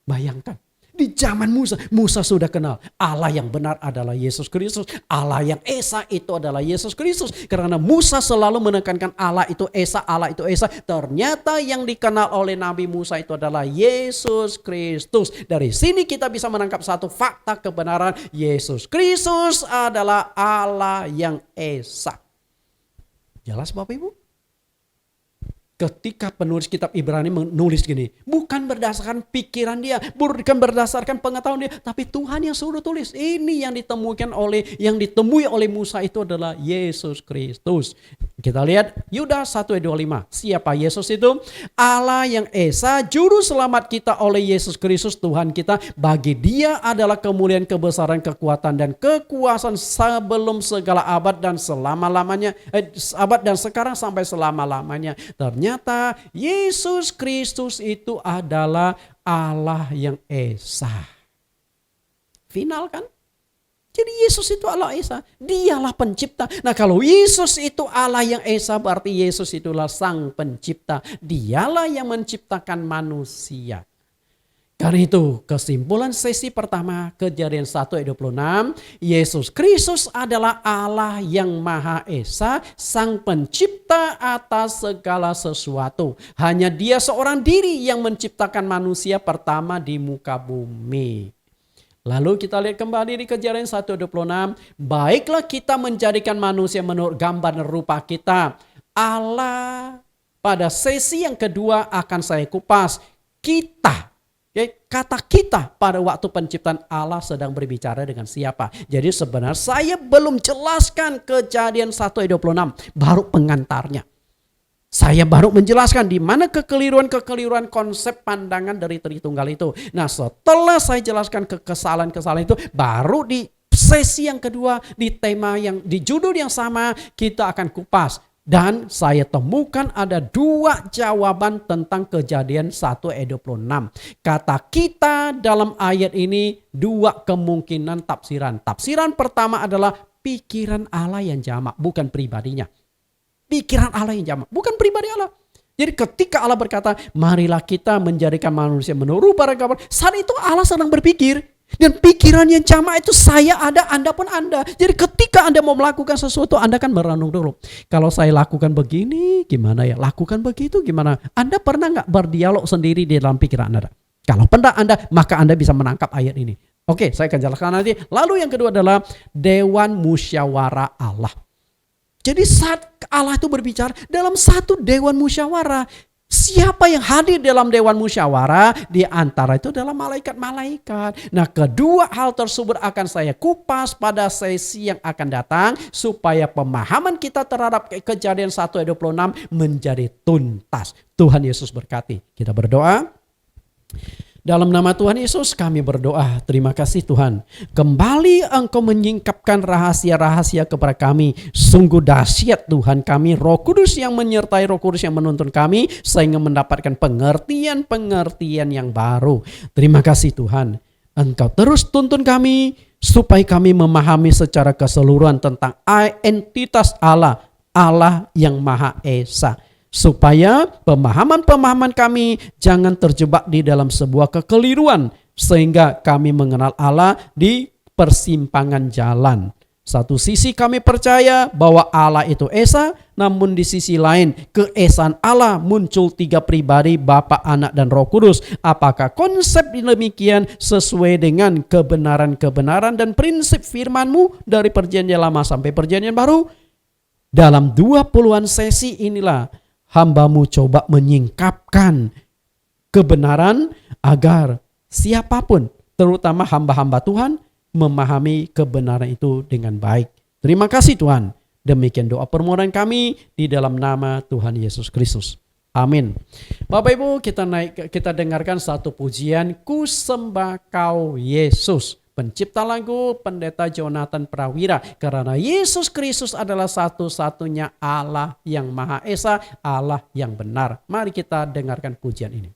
Bayangkan. Di zaman Musa, Musa sudah kenal Allah yang benar adalah Yesus Kristus. Allah yang Esa itu adalah Yesus Kristus. Karena Musa selalu menekankan Allah itu Esa, Allah itu Esa. Ternyata yang dikenal oleh Nabi Musa itu adalah Yesus Kristus. Dari sini kita bisa menangkap satu fakta kebenaran. Yesus Kristus adalah Allah yang Esa. Jelas Bapak Ibu? Ketika penulis kitab Ibrani menulis gini, bukan berdasarkan pikiran dia, bukan berdasarkan pengetahuan dia, tapi Tuhan yang suruh tulis. Ini yang ditemui oleh Musa itu adalah Yesus Kristus. Kita lihat Yudas 1:25. Siapa Yesus itu? Allah yang Esa, juru selamat kita oleh Yesus Kristus Tuhan kita. Bagi dia adalah kemuliaan, kebesaran, kekuatan dan kekuasaan sebelum segala abad dan selama-lamanya, abad dan sekarang sampai selama-lamanya. Ternyata Yesus Kristus itu adalah Allah yang Esa. Final kan? Jadi Yesus itu Allah Esa. Dialah pencipta. Nah kalau Yesus itu Allah yang Esa berarti Yesus itulah sang pencipta. Dialah yang menciptakan manusia. Karena itu kesimpulan sesi pertama Kejadian 1 ayat 26. Yesus Kristus adalah Allah yang Maha Esa. Sang pencipta atas segala sesuatu. Hanya dia seorang diri yang menciptakan manusia pertama di muka bumi. Lalu kita lihat kembali di Kejadian 1:26. Baiklah kita menjadikan manusia menurut gambar dan rupa kita. Allah pada sesi yang kedua akan saya kupas. Kita. Kata kita pada waktu penciptaan Allah sedang berbicara dengan siapa. Jadi sebenarnya saya belum jelaskan Kejadian 1:26. Baru pengantarnya. Saya baru menjelaskan di mana kekeliruan-kekeliruan konsep pandangan dari Tritunggal itu. Nah setelah saya jelaskan kesalahan-kesalahan itu, baru di sesi yang kedua di tema yang di judul yang sama kita akan kupas. Dan saya temukan ada dua jawaban tentang Kejadian 1 ayat 26. Kata kita dalam ayat ini dua kemungkinan tafsiran. Tafsiran pertama adalah pikiran Allah yang jamak, bukan pribadinya. Pikiran Allah yang jamak, bukan pribadi Allah. Jadi ketika Allah berkata, marilah kita menjadikan manusia menurut para gambar. Saat itu Allah sedang berpikir. Dan pikiran yang jamak itu saya ada, Anda pun Anda. Jadi ketika Anda mau melakukan sesuatu, Anda kan merenung dulu. Kalau saya lakukan begini, gimana ya? Lakukan begitu, gimana? Anda pernah nggak berdialog sendiri di dalam pikiran Anda? Kalau pernah Anda, maka Anda bisa menangkap ayat ini. Oke, saya akan jelaskan nanti. Lalu yang kedua adalah Dewan Musyawarah Allah. Jadi saat Allah itu berbicara dalam satu Dewan Musyawarah, siapa yang hadir dalam Dewan Musyawarah? Di antara itu adalah malaikat-malaikat. Nah, kedua hal tersebut akan saya kupas pada sesi yang akan datang supaya pemahaman kita terhadap Kejadian 1 ayat 26 menjadi tuntas. Tuhan Yesus berkati. Kita berdoa. Dalam nama Tuhan Yesus kami berdoa. Terima kasih Tuhan. Kembali Engkau menyingkapkan rahasia-rahasia kepada kami. Sungguh dahsyat Tuhan kami. Roh Kudus yang menyertai, Roh Kudus yang menuntun kami. Sehingga mendapatkan pengertian-pengertian yang baru. Terima kasih Tuhan. Engkau terus tuntun kami. Supaya kami memahami secara keseluruhan tentang entitas Allah. Allah yang Maha Esa. Supaya pemahaman-pemahaman kami jangan terjebak di dalam sebuah kekeliruan. Sehingga kami mengenal Allah di persimpangan jalan. Satu sisi kami percaya bahwa Allah itu Esa. Namun di sisi lain keesaan Allah muncul 3 pribadi, Bapa, Anak, dan Roh Kudus. Apakah konsep demikian sesuai dengan kebenaran-kebenaran dan prinsip firman-Mu dari perjanjian lama sampai perjanjian baru? Dalam 20-an sesi inilah hamba-Mu coba menyingkapkan kebenaran agar siapapun, terutama hamba-hamba Tuhan, memahami kebenaran itu dengan baik. Terima kasih Tuhan. Demikian doa permohonan kami di dalam nama Tuhan Yesus Kristus. Amin. Bapak Ibu, kita dengarkan satu pujian, Ku Sembah Kau Yesus. Pencipta lagu Pendeta Jonathan Prawira. Karena Yesus Kristus adalah satu-satunya Allah yang Maha Esa, Allah yang benar. Mari kita dengarkan pujian ini.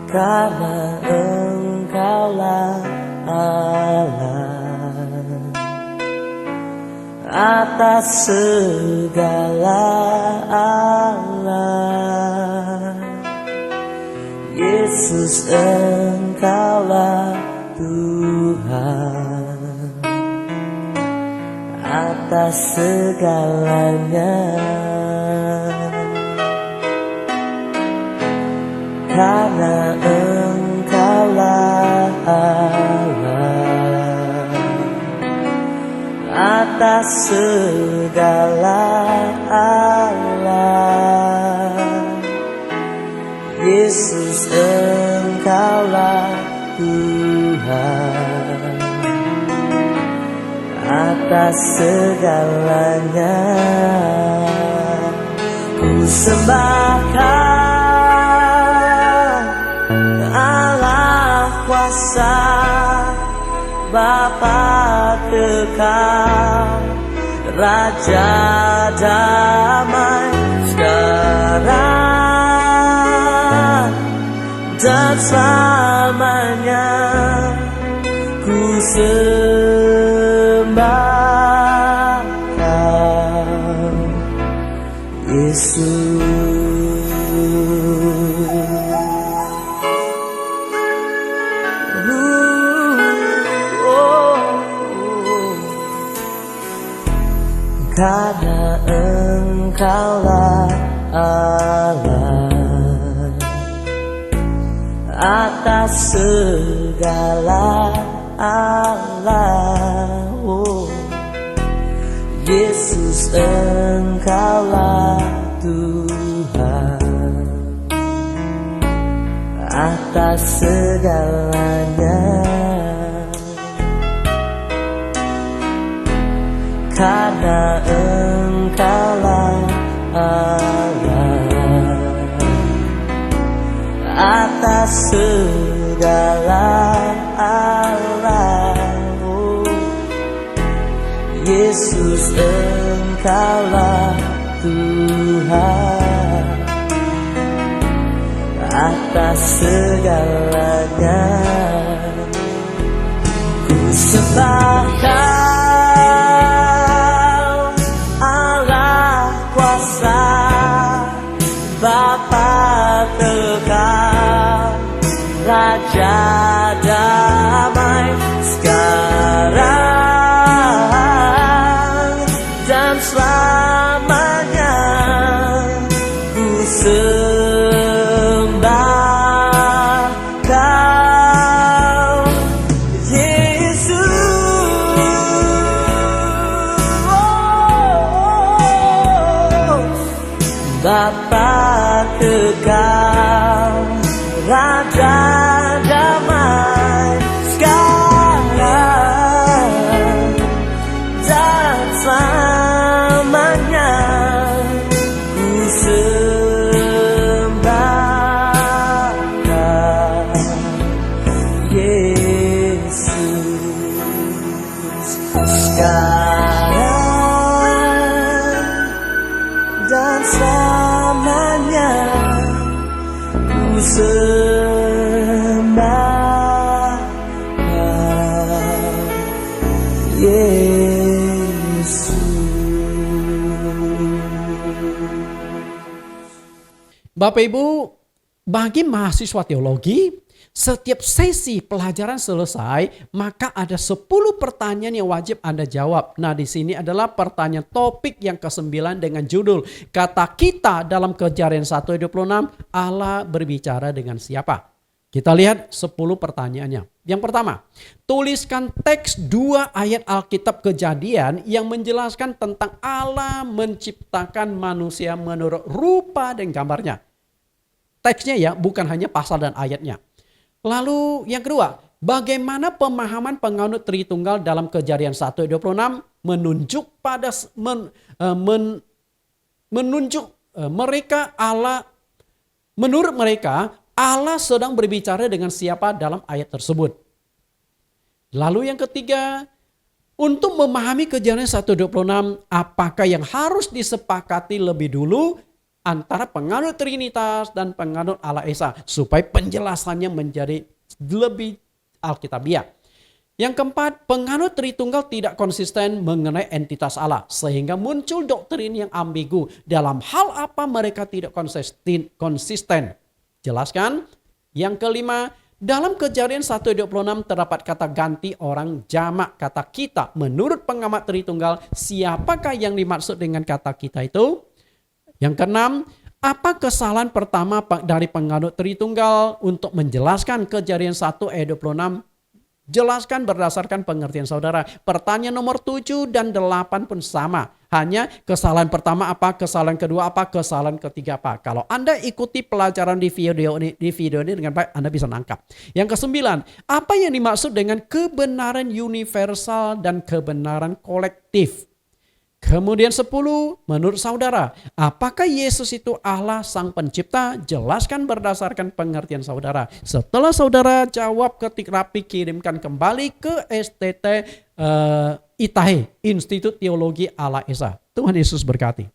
Karena Engkaulah Allah atas segala Allah. Yesus Engkaulah Tuhan atas segalanya. Karena Engkaulah Allah atas segala Allah. Yesus Engkaulah Tuhan atas segalanya. Ku sembah Kau Allah kuasa, Bapa kekal, Raja damai sekarang dan selamanya. Ku sembah Kau Yesus. Karena Engkaulah Allah atas segala Allah. Yesus Engkaulah Tuhan atas segalanya. Karena Engkaulah Allah atas segala Allah. Yesus Engkaulah Tuhan atas segalanya. Ku sembah Kau, Allah kuasa, Bapa kekal, Raja damai, sekarang dan selamanya. Ku sembah Kau, Yesus. Bapa kekal, Raja damai, sekarang dan selamanya. Ku sembah Kau, Yesus. Sekarang dan selamanya. Ku sembah Kau, Yesus. Bapak Ibu, bagi mahasiswa teologi, setiap sesi pelajaran selesai, maka ada 10 pertanyaan yang wajib Anda jawab. Nah, di sini adalah pertanyaan topik yang ke-9 dengan judul Kata Kita dalam Kejadian 1:26, Allah berbicara dengan siapa? Kita lihat 10 pertanyaannya. Yang pertama, tuliskan teks 2 ayat Alkitab Kejadian yang menjelaskan tentang Allah menciptakan manusia menurut rupa dan gambarnya. Teksnya ya, bukan hanya pasal dan ayatnya. Lalu yang kedua, bagaimana pemahaman penganut Tritunggal dalam Kejadian 1:26 menunjuk pada mereka Allah, menurut mereka Allah sedang berbicara dengan siapa dalam ayat tersebut. Lalu yang ketiga, untuk memahami Kejadian 1:26, apakah yang harus disepakati lebih dulu antara penganut Trinitas dan penganut Allah Esa supaya penjelasannya menjadi lebih alkitabiah. Yang keempat, penganut Tritunggal tidak konsisten mengenai entitas Allah sehingga muncul doktrin yang ambigu. Dalam hal apa mereka tidak konsisten? Jelaskan. Yang kelima, dalam Kejadian 1:26 terdapat kata ganti orang jamak kata kita. Menurut pengamat Tritunggal, siapakah yang dimaksud dengan kata kita itu? Yang keenam, apa kesalahan pertama dari penganut Tritunggal untuk menjelaskan Kejadian 1:26? Jelaskan berdasarkan pengertian saudara. Pertanyaan nomor 7 dan 8 pun sama. Hanya kesalahan pertama apa, kesalahan kedua apa, kesalahan ketiga apa. Kalau Anda ikuti pelajaran di video ini dengan baik, Anda bisa nangkap. Yang kesembilan, apa yang dimaksud dengan kebenaran universal dan kebenaran kolektif? Kemudian 10, menurut saudara, apakah Yesus itu Allah Sang Pencipta? Jelaskan berdasarkan pengertian saudara. Setelah saudara jawab ketik rapi, kirimkan kembali ke STT ITAHE, Institut Teologi Allah Esa. Tuhan Yesus berkati.